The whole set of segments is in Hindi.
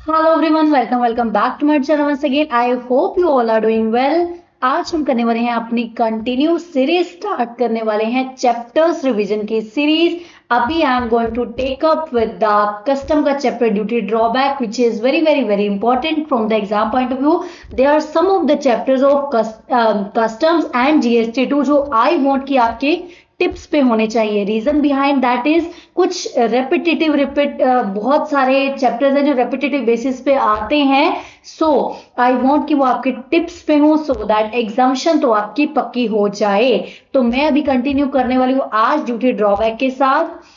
Hello everyone, welcome back to my channel once again. I hope you all are doing well. आज हम करने वाले हैं अपनी कंटिन्यू सीरीज, स्टार्ट करने वाले हैं चैप्टर्स रिवीजन की सीरीज। अभी I am going to take up with the custom का chapter duty drawback, which is very very very important from the exam point of view. They are some of the chapters of customs and GST too जो आई वांट कि आपके टिप्स पे होने चाहिए। रीजन बिहाइंड दैट इज कुछ बहुत सारे चैप्टर्स हैं जो रेपिटेटिव बेसिस पे आते हैं। सो आई वांट कि वो आपके टिप्स पे हो, सो दैट एग्जाम्शन तो आपकी पक्की हो जाए। तो मैं अभी कंटिन्यू करने वाली हूँ आज ड्यूटी ड्रॉबैक के साथ।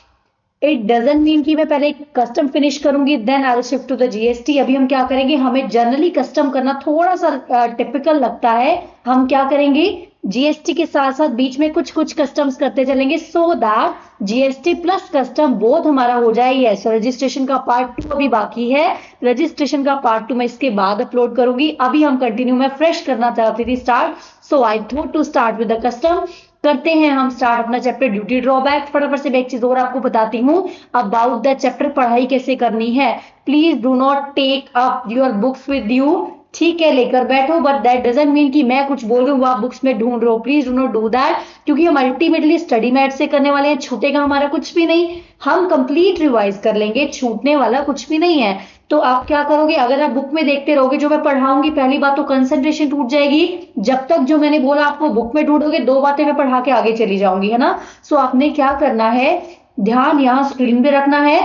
इट डजेंट मीन कि मैं पहले कस्टम फिनिश करूंगी then I will shift to the GST. अभी हम क्या करेंगे, हमें जनरली कस्टम करना थोड़ा सा टिपिकल लगता है। हम क्या करेंगे, जीएसटी के साथ साथ बीच में कुछ कुछ कस्टम्स करते चलेंगे, so that GST plus custom both हमारा हो जाए। यस, रजिस्ट्रेशन का पार्ट 2 अभी बाकी है। रजिस्ट्रेशन का पार्ट 2 मैं इसके बाद अपलोड करूंगी। अभी हम कंटिन्यू, मैं फ्रेश करना चाहती थी start, so I thought to start with the custom. करते हैं हम स्टार्ट अपना चैप्टर ड्यूटी ड्रॉबैक। फटाफट से मैं एक चीज और आपको बताती हूँ अबाउट द चैप्टर, पढ़ाई कैसे करनी है। Please do not take up your books with you. ठीक है, लेकर बैठो, बट दैट डजंट मीन कि मैं कुछ बोल रही हूँ वो आप बुक्स में ढूंढ रहे हो। Please do not do that, क्योंकि हम अल्टीमेटली स्टडी मैट से करने वाले हैं। छूटेगा हमारा कुछ भी नहीं, हम कंप्लीट रिवाइज कर लेंगे, छूटने वाला कुछ भी नहीं है। तो आप क्या करोगे, अगर आप बुक में देखते रहोगे जो मैं पढ़ाऊंगी, पहली बात तो कंसंट्रेशन टूट जाएगी। जब तक जो मैंने बोला आपको बुक में ढूंढोगे, दो बातें मैं पढ़ा के आगे चली जाऊंगी, है ना। सो आपने क्या करना है, ध्यान यहाँ स्क्रीन पे रखना है,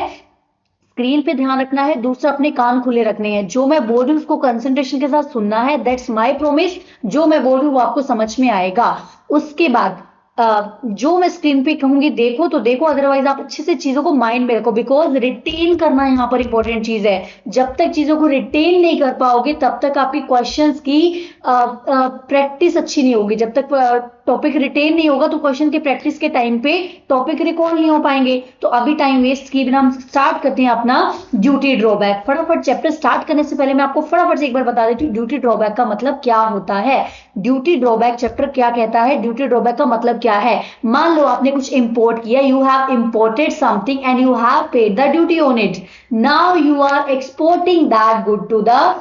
स्क्रीन पे ध्यान रखना है। दूसरा, अपने कान खुले रखने हैं। जो मैं बोल रही हूँ उसको कंसंट्रेशन के साथ सुनना है, दैट्स माय प्रॉमिस। जो मैं बोल रही हूँ वो आपको समझ में आएगा। उसके बाद जो मैं स्क्रीन पे कहूंगी देखो तो देखो, अदरवाइज आप अच्छे से चीजों को माइंड में रखो, बिकॉज रिटेन करना यहाँ पर इंपॉर्टेंट चीज है। जब तक चीजों को रिटेन नहीं कर पाओगे तब तक आपकी क्वेश्चंस की प्रैक्टिस अच्छी नहीं होगी। जब तक टॉपिक रिटेन नहीं होगा तो क्वेश्चन के प्रैक्टिस के टाइम पे टॉपिक रिकॉल नहीं हो पाएंगे। तो अभी टाइम वेस्ट किए बिना हम स्टार्ट करते हैं अपना ड्यूटी ड्रॉबैक। फटाफट चैप्टर स्टार्ट करने से पहले मैं आपको फटाफट से एक बार बता देती हूँ ड्यूटी ड्रॉबैक का मतलब क्या होता है। ड्यूटी ड्रॉबैक चैप्टर क्या कहता है, ड्यूटी ड्रॉबैक का मतलब क्या है। मान लो आपने कुछ इंपोर्ट किया, you have imported something and you have paid the duty on it. Now you are exporting that good to the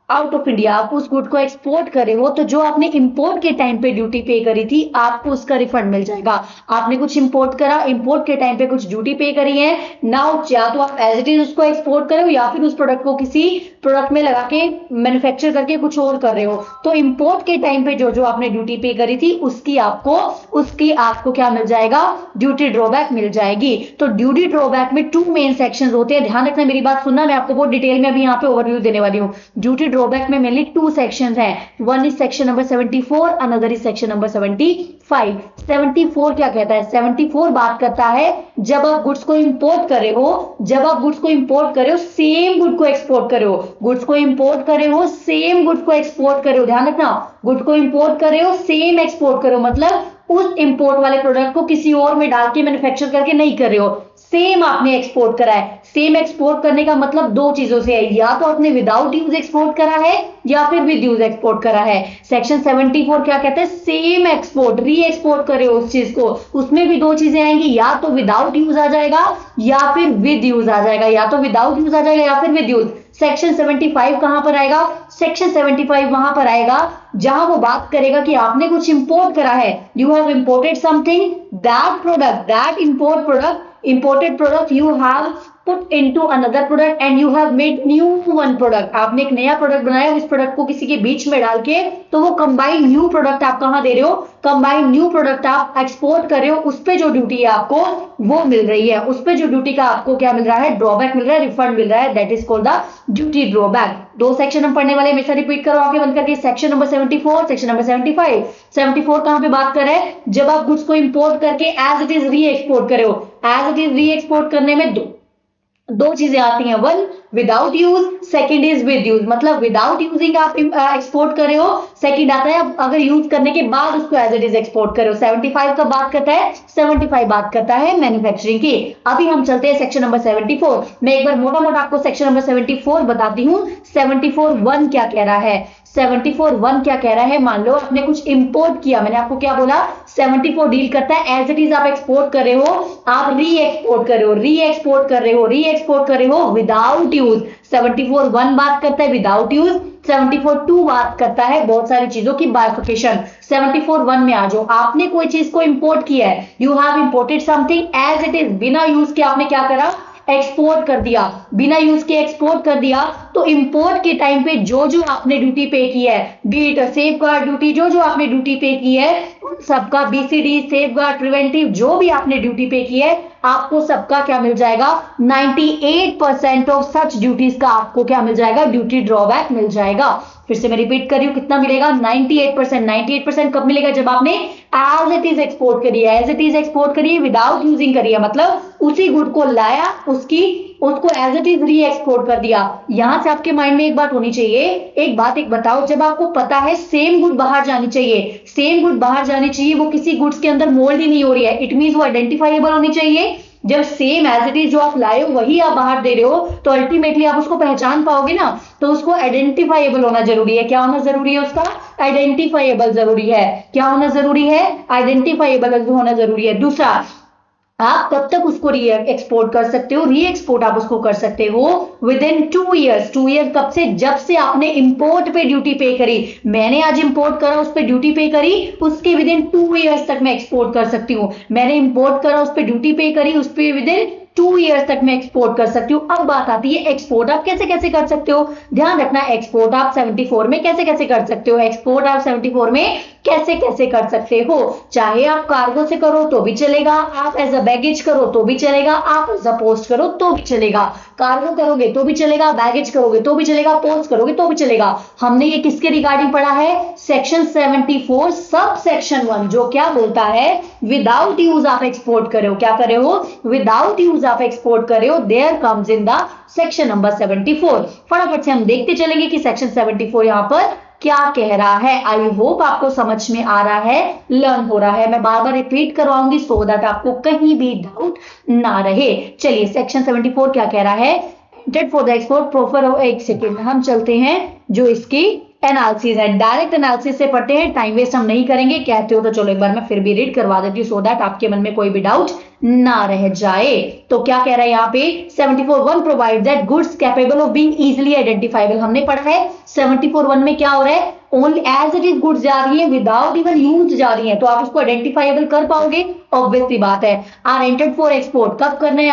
out of India. आप उस गुड को एक्सपोर्ट करे हो, तो जो आपने इंपोर्ट के टाइम पे ड्यूटी पे करी थी आपको उसका रिफंड मिल जाएगा। आपने कुछ इंपोर्ट करा, इंपोर्ट के टाइम पे कुछ ड्यूटी पे करी है, नाउ या तो आप एज इट इज उसको एक्सपोर्ट करे हो या फिर उस प्रोडक्ट को किसी प्रोडक्ट में लगा के मैन्युफैक्चर करके कुछ और कर रहे हो। तो इंपोर्ट के टाइम पे जो जो आपने ड्यूटी पे करी थी उसकी आपको क्या मिल जाएगा, ड्यूटी ड्रॉबैक मिल जाएगी। तो ड्यूटी ड्रॉबैक में 2 मेन सेक्शंस होते हैं। ध्यान रखना, मेरी बात सुनना, मैं आपको बहुत डिटेल में अभी यहाँ पे ओवरव्यू देने वाली हूँ। ड्यूटी ड्रॉबैक में मेनली 2 सेक्शंस हैं। One is section number 74, another is section number 75। 74 क्या कहता है, 74 बात करता है जब आप गुड्स को इंपोर्ट कर रहे हो, जब आप गुड्स को इंपोर्ट कर रहे हो, सेम गुड को एक्सपोर्ट कर रहे हो, गुड्स को इंपोर्ट कर रहे हो, सेम गुड को एक्सपोर्ट कर रहे हो। ध्यान रखना, गुड को इंपोर्ट कर रहे हो, सेम एक्सपोर्ट कर रहे हो, मतलब उस इंपोर्ट वाले प्रोडक्ट को किसी और में डाल के मैन्युफैक्चर करके नहीं कर रहे हो, सेम आपने एक्सपोर्ट करा है। सेम एक्सपोर्ट करने का मतलब 2 चीजों से है, या तो आपने विदाउट यूज एक्सपोर्ट करा है या फिर विद यूज एक्सपोर्ट करा है। सेक्शन 74 क्या कहता है, सेम एक्सपोर्ट, री एक्सपोर्ट करे उस चीज को, उसमें भी 2 चीजें आएंगी, या तो विदाउट यूज आ जाएगा या फिर विद यूज आ जाएगा, या तो विदाउट यूज आ जाएगा या फिर विद यूज। सेक्शन 75 कहां पर आएगा, सेक्शन 75 वहां पर आएगा जहां वो बात करेगा कि आपने कुछ इंपोर्ट करा है, you have imported something, that product, that imported product you have put into another product and you have made new one product। आपने एक नया प्रोडक्ट बनाया, उस प्रोडक्ट को किसी के बीच में डाल के, तो वो कंबाइंड न्यू प्रोडक्ट आप कहां दे रहे हो, कंबाइंड न्यू प्रोडक्ट आप एक्सपोर्ट कर रहे हो। उस पे जो ड्यूटी है आपको वो मिल रही है, उस पे जो ड्यूटी का आपको क्या मिल रहा है, ड्रॉबैक मिल रहा है, रिफंड मिल रहा है, that is called the duty drawback. 2 section हम पढ़ने वाले, हमेशा रिपीट करो आगे बंद करके। Section number 74, section number 75। 74 कहां पे बात कर रहे हैं, जब आप गुड्स को इंपोर्ट करके एज इट इज री एक्सपोर्ट करे हो। एज इट इज री एक्सपोर्ट करने में दो चीजें आती हैं, one without use, second is with use. मतलब विदाउट यूजिंग आप एक्सपोर्ट कर रहे हो, सेकंड आता है अगर यूज करने के बाद उसको एज इट इज एक्सपोर्ट कर रहे हो। 75 का बात करता है, 75 बात करता है मैन्युफैक्चरिंग की। अभी हम चलते हैं सेक्शन नंबर 74। मैं एक बार मोटा मोटा आपको सेक्शन नंबर 74 बताती हूँ। 74 1 क्या कह रहा है, 74(1) क्या कह रहा है, मान लो आपने कुछ इंपोर्ट किया, मैंने आपको क्या बोला, 74 डील करता है एज इट इज आप एक्सपोर्ट कर रहे हो, आप री एक्सपोर्ट कर रहे हो, री एक्सपोर्ट कर रहे हो, री एक्सपोर्ट कर रहे हो विदाउट यूज। 74(1) बात करता है विदाउट यूज, 74(2) बात करता है बहुत सारी चीजों की बाइफिकेशन। 74(1) में आ जाओ, आपने कोई चीज को इंपोर्ट किया है, you have imported something as it is, बिना यूज के आपने क्या करा, एक्सपोर्ट कर दिया, बिना यूज के एक्सपोर्ट कर दिया। तो इंपोर्ट के टाइम पे जो जो आपने ड्यूटी पे की है, बीट सेफ गार्ड ड्यूटी, जो जो आपने ड्यूटी पे की है उन सबका बीसीडी, सेफ गार्ड, प्रिवेंटिव, जो भी आपने ड्यूटी पे की है, आपको सबका क्या मिल जाएगा, 98% ऑफ सच ड्यूटीज का आपको क्या मिल जाएगा, ड्यूटी ड्रॉबैक मिल जाएगा। फिर से मैं रिपीट कर रही हूं, कितना मिलेगा, 98%। 98% कब मिलेगा, जब आपने एज इट इज एक्सपोर्ट करी है, एज इट इज एक्सपोर्ट करी है विदाउट यूजिंग करी है, मतलब उसी गुड को लाया, उसको एज इट इज री एक्सपोर्ट कर दिया। यहां से आपके माइंड में एक बात होनी चाहिए, एक बताओ, जब आपको पता है सेम गुड बाहर जानी चाहिए, सेम गुड बाहर जानी चाहिए, वो किसी गुड्स के अंदर मोल्ड ही नहीं हो रही है, इट मींस वो आइडेंटिफाइबल होनी चाहिए। जब सेम एज इट इज जो आप लाए हो वही आप बाहर दे रहे हो, तो अल्टीमेटली आप उसको पहचान पाओगे ना, तो उसको आइडेंटिफाइबल होना जरूरी है। क्या होना जरूरी है, उसका आइडेंटिफाइबल जरूरी है। क्या होना जरूरी है, आइडेंटिफाइबल होना जरूरी है। दूसरा, आप कब तक उसको री एक्सपोर्ट कर सकते हो, री एक्सपोर्ट आप उसको कर सकते हो विद इन 2 ईयर्स। 2 ईयर कब से, जब से आपने इंपोर्ट पे ड्यूटी पे करी, मैंने आज इंपोर्ट करा उस पे ड्यूटी पे करी, उसके विद इन 2 ईयर्स तक मैं एक्सपोर्ट कर सकती हूँ। मैंने इंपोर्ट करा उस पे ड्यूटी पे करी, उस पे विद इन 2 ईयर्स तक मैं एक्सपोर्ट कर सकती हूँ। अब बात आती है एक्सपोर्ट आप कैसे कैसे कर सकते हो। ध्यान रखना, एक्सपोर्ट आप 74 में कैसे कैसे कर सकते हो, एक्सपोर्ट आप 74 में कैसे कैसे कर सकते हो। चाहे आप कार्गो से करो तो भी चलेगा, आप एज अ बैगेज करो तो भी चलेगा, आप एज अ पोस्ट करो तो भी चलेगा। कार्गो करोगे तो भी चलेगा, बैगेज करोगे तो भी चलेगा, पोस्ट करोगे तो भी चलेगा। हमने ये किसके रिगार्डिंग पढ़ा है, सेक्शन 74 सब सेक्शन 1, जो क्या बोलता है, विदाउट यूज आप एक्सपोर्ट कर रहे हो, क्या कर रहे हो, विदाउट यूज आप एक्सपोर्ट कर रहे हो, there comes in the section number 74। फटाफट से हम देखते चलेंगे कि सेक्शन 74 यहां पर क्या कह रहा है। आई होप आपको समझ में आ रहा है, लर्न हो रहा है। मैं बार बार रिपीट करवाऊंगी सो दैट आपको कहीं भी डाउट ना रहे। चलिए सेक्शन 74 क्या कह रहा है, इंटेंट फॉर द एक्सपोर्ट प्रोफर। एक सेकेंड, हम चलते हैं जो इसकी एनालिसिस है, डायरेक्ट एनालिसिस से पढ़ते हैं, टाइम वेस्ट हम नहीं करेंगे। कहते हो तो चलो एक बार मैं फिर भी रीड करवा देती हूँ सो दैट आपके मन में कोई भी डाउट ना रह जाए। तो क्या कह रहा है यहाँ पे, 74(1) provide that goods capable of being easily identifiable. हमने पढ़ा है 74(1) में क्या हो रहा है, only as it is goods जा रही है, विदाउट इवन यूज जा रही है, तो आप उसको आइडेंटिफाइबल कर पाओगे, ऑब्वियस सी बात है। आर एंटेड फॉर एक्सपोर्ट, कब करना है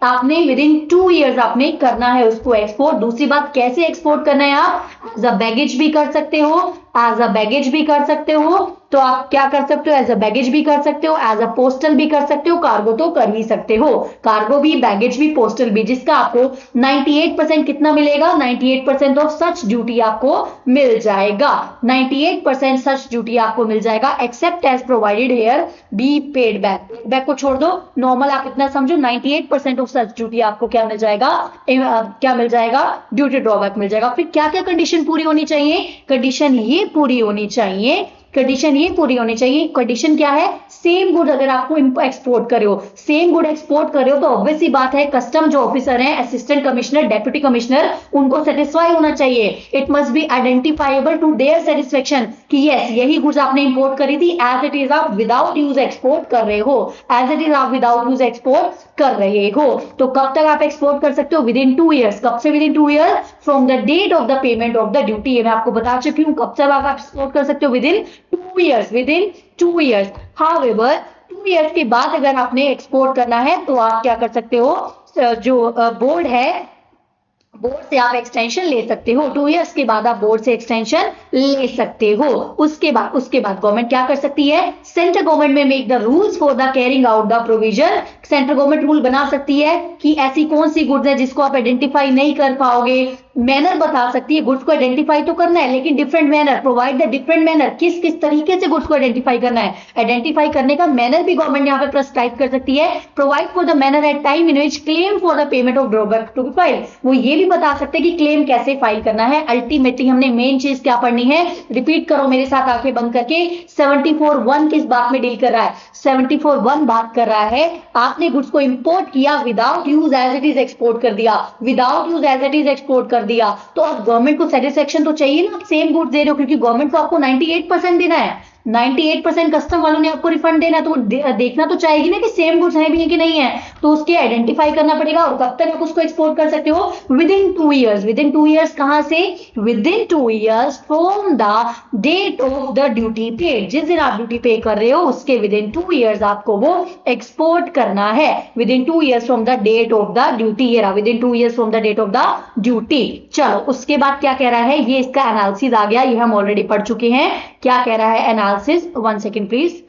आपने विद इन 2 ईयर्स आपने करना है उसको एक्सपोर्ट। दूसरी बात, कैसे एक्सपोर्ट करना है, आप एज अ बैगेज भी कर सकते हो, एज अ बैगेज भी कर सकते हो, तो आप क्या कर सकते हो, एज अ बैगेज भी कर सकते हो, एज अ पोस्टल भी कर सकते हो, कार्गो तो कर ही सकते हो, कार्गो भी, बैगेज भी, पोस्टल भी, जिसका आपको 98% कितना मिलेगा, 98% ऑफ सच ड्यूटी आपको मिल जाएगा, 98% सच ड्यूटी आपको मिल जाएगा, except as provided here be paid back. Back को छोड़ दो, नॉर्मल आप इतना समझो, 98% ऑफ सच ड्यूटी आपको क्या मिल जाएगा, क्या मिल जाएगा, ड्यूटी ड्रॉबैक मिल जाएगा। फिर क्या क्या कंडीशन पूरी होनी चाहिए, कंडीशन ये पूरी होनी चाहिए, कंडीशन ये पूरी होनी चाहिए। कंडीशन क्या है, सेम गुड अगर आपको एक्सपोर्ट कर रहे हो, सेम गुड एक्सपोर्ट कर रहे हो, तो ऑब्वियस सी बात है कस्टम जो ऑफिसर हैं, असिस्टेंट कमिश्नर, डेप्यूटी कमिश्नर, उनको सेटिस्फाई होना चाहिए। It must be identifiable to their satisfaction कि यस यही गुड्स आपने इंपोर्ट करी थी, एज इट इज आप विदाउट यूज एक्सपोर्ट कर रहे हो, एज इट इज आप विदाउट यूज एक्सपोर्ट कर रहे हो। तो कब तक आप एक्सपोर्ट कर सकते हो, विद इन 2 ईयर्स। कब से within 2 years, from the date of the payment of the duty. ये मैं आपको बता चुकी हूँ कब तक आप एक्सपोर्ट कर सकते हो, within 2 years, within 2 years. However 2 years के बाद अगर आपने एक्सपोर्ट करना है तो आप क्या कर सकते हो, जो बोर्ड है, बोर्ड से आप एक्सटेंशन ले सकते हो। 2 ईयर्स के बाद आप बोर्ड से एक्सटेंशन ले सकते हो। उसके बाद गवर्नमेंट क्या कर सकती है, सेंट्रल गवर्नमेंट में make the rules for the carrying out the provision. Central government rule बना सकती है कि ऐसी कौन सी गुड्स है जिसको आप आइडेंटिफाई नहीं कर पाओगे, मैनर बता सकती है। गुड्स को आइडेंटिफाई तो करना है लेकिन different manner, provide the different manner, किस किस तरीके से गुड्स को आइडेंटिफाई करना है, आइडेंटिफाई करने का मैनर भी गवर्नमेंट यहाँ पे प्रेस्क्राइब कर सकती है। Provide for the manner at time in which claim for the payment of drawback to be file, वो ये भी बता सकते कि क्लेम कैसे फाइल करना है। अल्टीमेटली हमने मेन चीज क्या पढ़नी है, रिपीट करो मेरे साथ आंखें बंद करके। 74(1) किस बात में डील कर रहा है? 74(1) बात कर रहा है आपने गुड्स को इंपोर्ट किया, without use as it is export कर दिया, without use as it is export कर दिया, तो अब गवर्नमेंट को सेटिस्फेक्शन तो चाहिए ना, सेम गुड्स दे रहे हो, क्योंकि गवर्नमेंट को आपको 98% देना है, 98% कस्टम वालों ने आपको रिफंड देना, तो देखना तो चाहेगी ना कि सेम गुड्स है भी है कि नहीं है, तो उसके आइडेंटिफाई करना पड़ेगा। और कब तक आप उसको एक्सपोर्ट कर सकते हो? Within 2 years. Within 2 years कहां से? Within 2 years from the date of the duty paid. जिस दिन आप ड्यूटी पे कर रहे हो उसके विद इन 2 ईयर्स आपको वो एक्सपोर्ट करना है। Within 2 years from the date of the duty, ये रहा, within 2 years from the date of the duty. चलो उसके बाद क्या कह रहा है, ये इसका एनालिसिस आ गया, ये हम ऑलरेडी पढ़ चुके हैं। क्या कह रहा है एनालिसिस? 1 second please.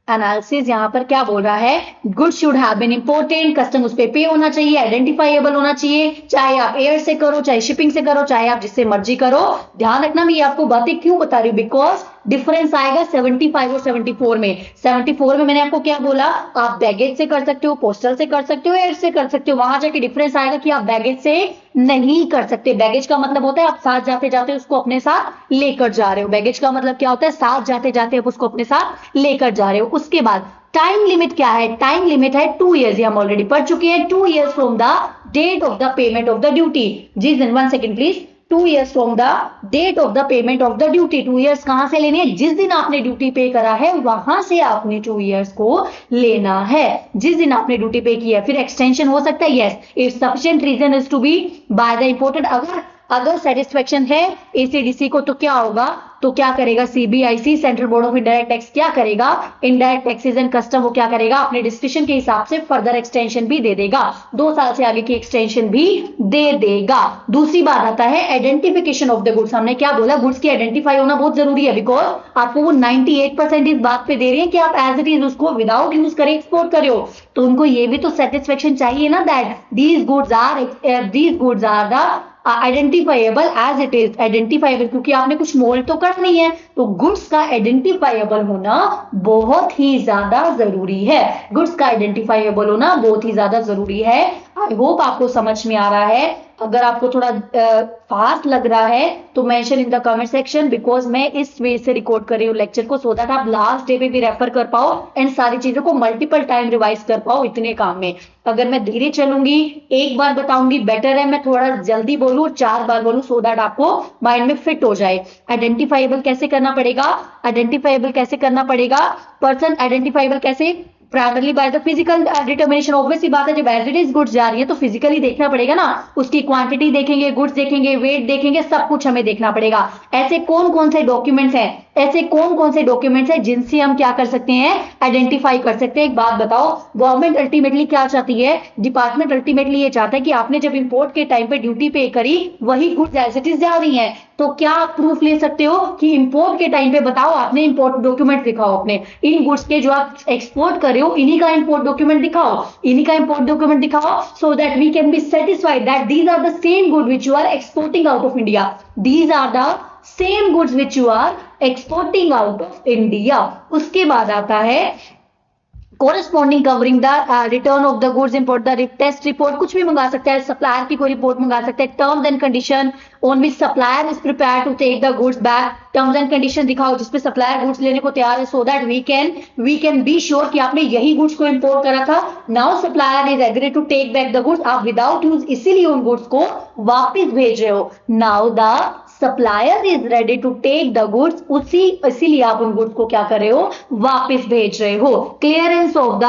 एनालिसिस यहां पर क्या बोल रहा है, goods should have been imported, custom उस पे पे होना चाहिए, आइडेंटिफाइबल होना चाहिए, चाहे आप एयर से करो, चाहे शिपिंग से करो, चाहे आप जिससे मर्जी करो। ध्यान रखना मैं ये आपको बातें क्यों बता रही हूं, बिकॉज डिफरेंस आएगा 75 और 74 में। 74 में मैंने आपको क्या बोला, आप बैगेज से कर सकते हो, पोस्टल से कर सकते हो, एयर से कर सकते हो। वहां जाके डिफरेंस आएगा कि आप बैगेज से नहीं कर सकते। बैगेज का मतलब होता है आप साथ जाते जाते उसको अपने साथ लेकर जा रहे हो। बैगेज का मतलब क्या होता है, साथ जाते जाते आप उसको अपने साथ लेकर जा रहे हो। उसके बाद टाइम लिमिट क्या है, टाइम लिमिट है 2 ईयर्स, ये हम ऑलरेडी पढ़ चुके हैं। 2 years from the date of the payment of the duty. जिस दिन, 1 second please, 2 years from the date of the payment of the duty. 2 years कहां से लेने हैं? जिस दिन आपने ड्यूटी पे करा है वहां से आपने 2 ईयर्स को लेना है, जिस दिन आपने ड्यूटी पे किया है। फिर एक्सटेंशन हो सकता है, yes, if sufficient reason is to be by the imported. अगर सेटिस्फेक्शन है एसीडीसी को, तो क्या होगा, तो क्या करेगा CBIC, central board of indirect tax, क्या करेगा, इनडायरेक्ट टैक्सेस एंड कस्टम, वो क्या करेगा, अपने डिस्क्रिप्शन के हिसाब से फर्दर एक्सटेंशन भी दे देगा, 2 साल से आगे की एक्सटेंशन भी दे देगा। दूसरी बात आता है आइडेंटिफिकेशन ऑफ द गुड्स। हमने क्या बोला, गुड्स की आइडेंटिफाई होना बहुत जरूरी है, बिकॉज आपको वो 98% इस बात पे दे रहे हैं कि आप एज इट इज उसको विदाउट यूज करे एक्सपोर्ट करे हो, तो उनको ये भी तो सेटिस्फेक्शन चाहिए ना, that these goods are the identifiable as it is. Identifiable क्योंकि आपने कुछ मोल्ड तो कर नहीं है, तो गुड्स का आइडेंटिफाइबल होना बहुत ही ज्यादा जरूरी है। गुड्स का आइडेंटिफाइबल होना बहुत ही ज्यादा जरूरी है। आई होप आपको समझ में आ रहा है। अगर आपको थोड़ा फास्ट लग रहा है तो mention in the comment section, because मैं इस वे से रिकॉर्ड कर रही हूँ लेक्चर को, सो दैट आप लास्ट डे पे भी रेफर कर पाओ एंड सारी चीजों को मल्टीपल टाइम रिवाइज कर पाओ इतने काम में। अगर मैं धीरे चलूंगी, एक बार बताऊंगी, बेटर है मैं थोड़ा जल्दी बोलूं, 4 बार बोलूं, सो दैट आपको माइंड में फिट हो जाए। आइडेंटिफाइबल कैसे करना पड़ेगा, आइडेंटिफाइबल कैसे करना पड़ेगा, पर्सन आइडेंटिफाइबल कैसे, primarily by the physical determination. Obvious सी बात है, जब एज इट इज गुड्स जा रही है तो फिजिकली देखना पड़ेगा ना, उसकी क्वांटिटी देखेंगे, गुड्स देखेंगे, वेट देखेंगे, सब कुछ हमें देखना पड़ेगा। ऐसे कौन कौन से डॉक्यूमेंट्स हैं, ऐसे कौन कौन से डॉक्यूमेंट्स हैं जिनसे हम क्या कर सकते हैं, आइडेंटिफाई कर सकते हैं। एक बात बताओ, गवर्नमेंट अल्टीमेटली क्या चाहती है, डिपार्टमेंट अल्टीमेटली ये चाहता है कि आपने जब इंपोर्ट के टाइम पे ड्यूटी पे करी, वही गुड्स एज इट इज जा रही हैं, तो क्या आप प्रूफ ले सकते हो कि इंपोर्ट के टाइम पे बताओ आपने इंपोर्ट डॉक्यूमेंट दिखाओ, अपने इन गुड्स के जो आप एक्सपोर्ट कर रहे हो इन्हीं का इंपोर्ट डॉक्यूमेंट दिखाओ, इन्हीं का इंपोर्ट डॉक्यूमेंट दिखाओ, so that we can be satisfied that these are the same good which you are exporting out of India, these are the same goods which you are exporting out of India. उसके बाद आता है corresponding covering the return of the goods import, the test report, कुछ भी मंगा सकता है, सप्लायर की कोई रिपोर्ट मंगा सकते हैं, terms and condition on which supplier is prepare to take the goods back, terms and condition दिखाओ जिसपे सप्लायर गुड्स लेने को तैयार है, so that we can be sure कि आपने यही गुड्स को इंपोर्ट करा था। Now supplier is agree to take back the goods, आप विदाउट यूज इसीलिए उन गुड्स को वापस भेज रहे हो। Now the supplier is ready to take the goods, इसीलिए आप उन गुड्स को क्या कर रहे हो, वापस भेज रहे हो। Clearance of the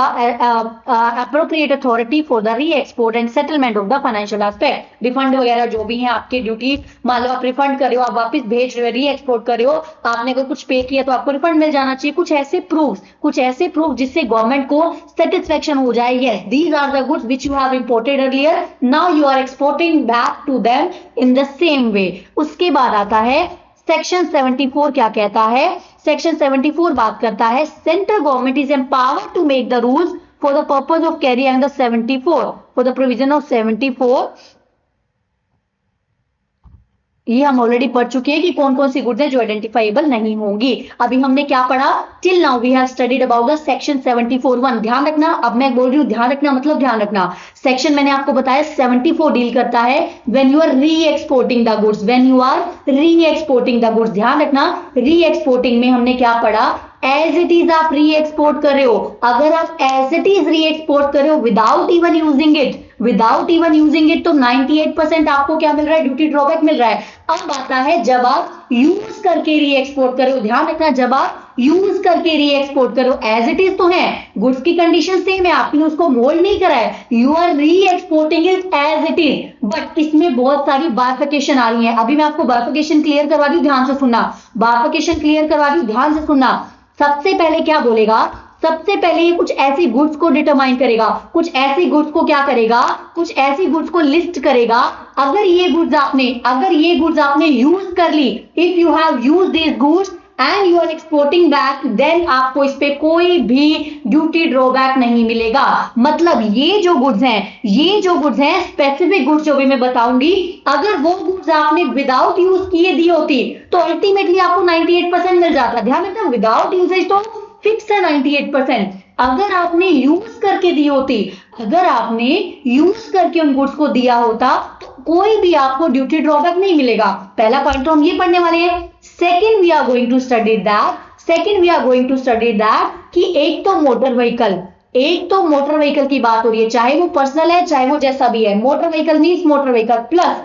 appropriate authority for the री export and settlement of the financial aspect, refund वगैरह जो भी है आपकी ड्यूटी, मान लो आप रिफंड कर रहे हो, आप वापस भेज रहे हो, री एक्सपोर्ट कर रहे हो, आपने अगर कुछ पे किया तो आपको रिफंड मिल जाना चाहिए। कुछ ऐसे प्रूफ जिससे गवर्नमेंट को सेटिस्फेक्शन हो जाए, yes these are the goods which you have imported earlier, now you are exporting back to them in the same way. उसके बाद आता है सेक्शन 74, क्या कहता है, सेक्शन 74 बात करता है central government is empowered to make the rules for the purpose of carrying the 74 for the provision of 74 ये हम ऑलरेडी पढ़ चुके हैं कि कौन कौन सी गुड्स हैं जो आइडेंटिफाइबल नहीं होंगी। अभी हमने क्या पढ़ा, till now we have studied about the section 74(1). ध्यान रखना, अब मैं बोल रही हूँ ध्यान रखना मतलब ध्यान रखना। सेक्शन मैंने आपको बताया 74 डील करता है when you are reexporting the goods, when you are reexporting the goods. ध्यान रखना, री एक्सपोर्टिंग में हमने क्या पढ़ा, एज इट इज आप री एक्सपोर्ट कर रहे हो। अगर आप एज इट इज री एक्सपोर्ट कर रहे हो without even using it, without even using it, तो 98% आपको क्या मिल रहा है, ड्यूटी ड्रॉबैक मिल रहा है। अब आता है जब आप यूज करके री एक्सपोर्ट करो। ध्यान रखना, जब आप यूज करके री एक्सपोर्ट करो, एज इट इज तो है, गुड्स की कंडीशन सेम है, आपने उसको मोल्ड नहीं करा है, you are reexporting it as it is. But इसमें बहुत सारी बाइफिकेशन आ रही है। अभी मैं आपको बाइफिकेशन क्लियर करवा दी, ध्यान से सुनना, बाइफिकेशन क्लियर करवा दी, ध्यान से सुनना। सबसे पहले क्या बोलेगा, सबसे पहले ये कुछ ऐसी गुड्स को डिटरमाइन करेगा, कुछ ऐसी गुड्स को क्या करेगा, कुछ ऐसी गुड्स को लिस्ट करेगा। अगर ये गुड्स आपने यूज कर ली, if you have use this goods and you are exporting back, then आपको इस पे कोई भी ड्यूटी ड्रॉबैक नहीं मिलेगा। मतलब ये जो गुड्स हैं स्पेसिफिक गुड्स जो भी मैं बताऊंगी, अगर वो गुड्स आपने विदाउट यूज किए दी होती तो अल्टीमेटली आपको 98% मिल जाता। ध्यान रखना, विदाउट यूजेज तो फिक्स है 98%। अगर आपने यूज करके दी होती, अगर आपने यूज करके उन गुड्स को दिया होता तो कोई भी आपको ड्यूटी ड्रॉबैक नहीं मिलेगा। पहला पॉइंट तो हम ये पढ़ने वाले हैं। Second we are going to study that कि एक तो मोटर व्हीकल की बात हो रही है, चाहे वो पर्सनल है चाहे वो जैसा भी है। Motor vehicle means motor vehicle plus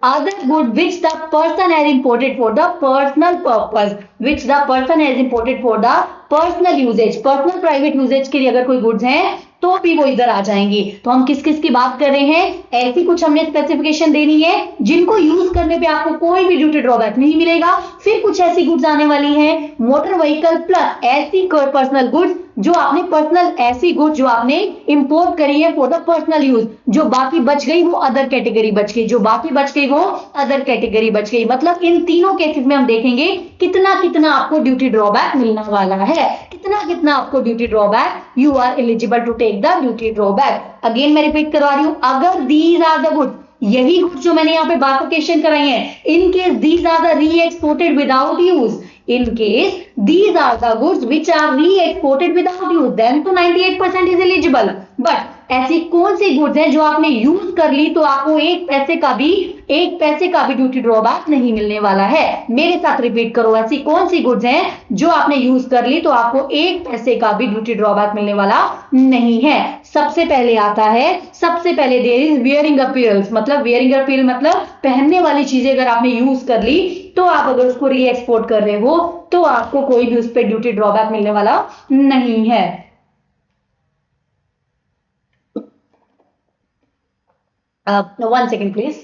other goods which the person has imported for the personal purpose, which the person has imported for the personal usage, personal private usage के लिए अगर कोई गुड्स हैं तो भी वो इधर आ जाएंगी। तो हम किस किस की बात कर रहे हैं, ऐसी कुछ हमने स्पेसिफिकेशन देनी है जिनको यूज करने पे आपको कोई भी ड्यूटी ड्रॉबैक नहीं मिलेगा। फिर कुछ ऐसी गुड्स आने वाली हैं मोटर व्हीकल प्लस ऐसी पर्सनल गुड्स जो आपने इंपोर्ट करी है फॉर द पर्सनल यूज, जो बाकी बच गई वो अदर कैटेगरी बच गई, मतलब इन तीनों केसेस में हम देखेंगे कितना कितना आपको ड्यूटी ड्रॉबैक मिलने वाला है, कितना आपको duty drawback, you are eligible to take the duty drawback. Again मैं रिपीट करवा रही हूं, अगर दीज आर द गुड्स, यही गुड्स जो मैंने यहाँ पे बाइफिकेशन कराई है, in case these are the re exported without use, in case these are the goods which are re-exported without use, then तो 98% is eligible। but ऐसी कौन सी गुड्स हैं जो आपने यूज कर ली तो आपको एक पैसे का भी ड्यूटी ड्रॉबैक नहीं मिलने वाला है। मेरे साथ रिपीट करो, ऐसी कौन सी गुड्स हैं जो आपने यूज कर ली तो आपको एक पैसे का भी ड्यूटी ड्रॉबैक मिलने वाला नहीं है। सबसे पहले देयर इज वियरिंग अपीयरल्स, मतलब वियरिंग अपीयल मतलब पहनने वाली चीजें अगर आपने यूज कर ली तो आप अगर उसको री एक्सपोर्ट कर रहे हो तो आपको कोई भी उस पर ड्यूटी ड्रॉबैक मिलने वाला नहीं है। One second please.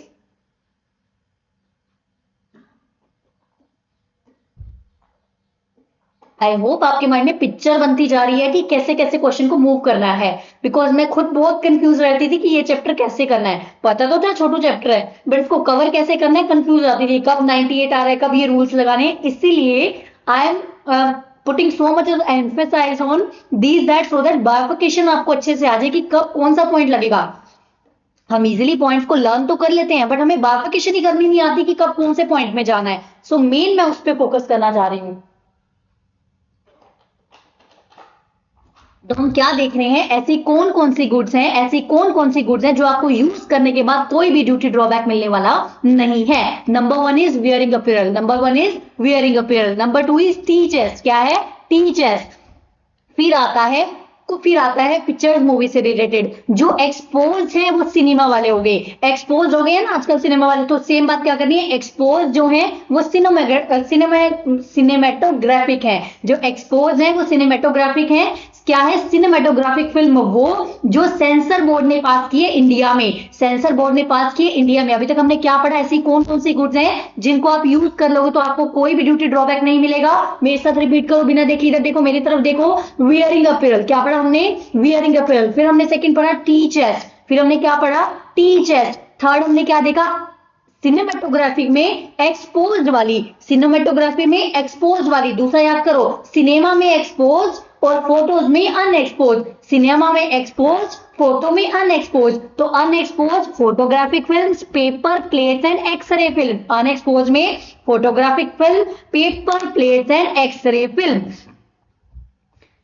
I hope आपके माइंड में पिक्चर बनती जा रही है कि कैसे कैसे क्वेश्चन को मूव करना है, बिकॉज मैं खुद बहुत कंफ्यूज रहती थी कि ये चैप्टर कैसे करना है। पता तो था छोटू चैप्टर है बट इसको कवर कैसे करना है कंफ्यूज आती थी, कब 98 आ रहा है, कब ये रूल्स लगाने हैं। इसीलिए I am putting so much emphasise on these that so that bifurcation आपको अच्छे से आ जाए कि कब कौन सा पॉइंट लगेगा। हम इजीली पॉइंट्स को लर्न तो कर लेते हैं बट हमें बाइफिकेशन ही करनी नहीं आती कि कब कौन से पॉइंट में जाना है। सो मेन मैं उस पर फोकस करना चाह रही हूं। तो हम क्या देख रहे हैं, ऐसी कौन कौन सी गुड्स हैं जो आपको यूज करने के बाद कोई भी ड्यूटी ड्रॉबैक मिलने वाला नहीं है। Number 1 is wearing apparel, number 2 is tea chest, क्या है, टी चेस्ट। फिर आता है पिक्चर्स मूवी से रिलेटेड, जो एक्सपोज है वो सिनेमा वाले हो गए, एक्सपोज हो गए ना आजकल सिनेमा वाले, तो सेम बात क्या करनी है, एक्सपोज जो है वो सिनेमेटोग्राफिक है, जो एक्सपोज है वो सिनेमेटोग्राफिक है। क्या है सिनेमेटोग्राफिक फिल्म, वो जो सेंसर बोर्ड ने पास की है इंडिया में। अभी तक हमने क्या पढ़ा, ऐसी कौन कौन सी गुड्स हैं जिनको आप यूज कर लोगे तो आपको कोई भी ड्यूटी ड्रॉबैक नहीं मिलेगा। मेरे साथ रिपीट करो बिना देखे, इधर देखो मेरी तरफ देखो। वियरिंग अपीयरल, क्या पढ़ा हमने, वियरिंग अपीयरल। फिर हमने सेकंड पढ़ा टी चेस्ट, फिर हमने क्या पढ़ा, टी चेस्ट। थर्ड हमने क्या देखा, सिनेमेटोग्राफी में एक्सपोज्ड वाली, दूसरा याद करो, सिनेमा में एक्सपोज और फोटोज में अनएक्सपोज। सिनेमा में एक्सपोज, फोटो में अनएक्सपोज। तो unexpose photographic films, paper plates and x ray film. Unexpose में photographic film, paper plates and x ray film.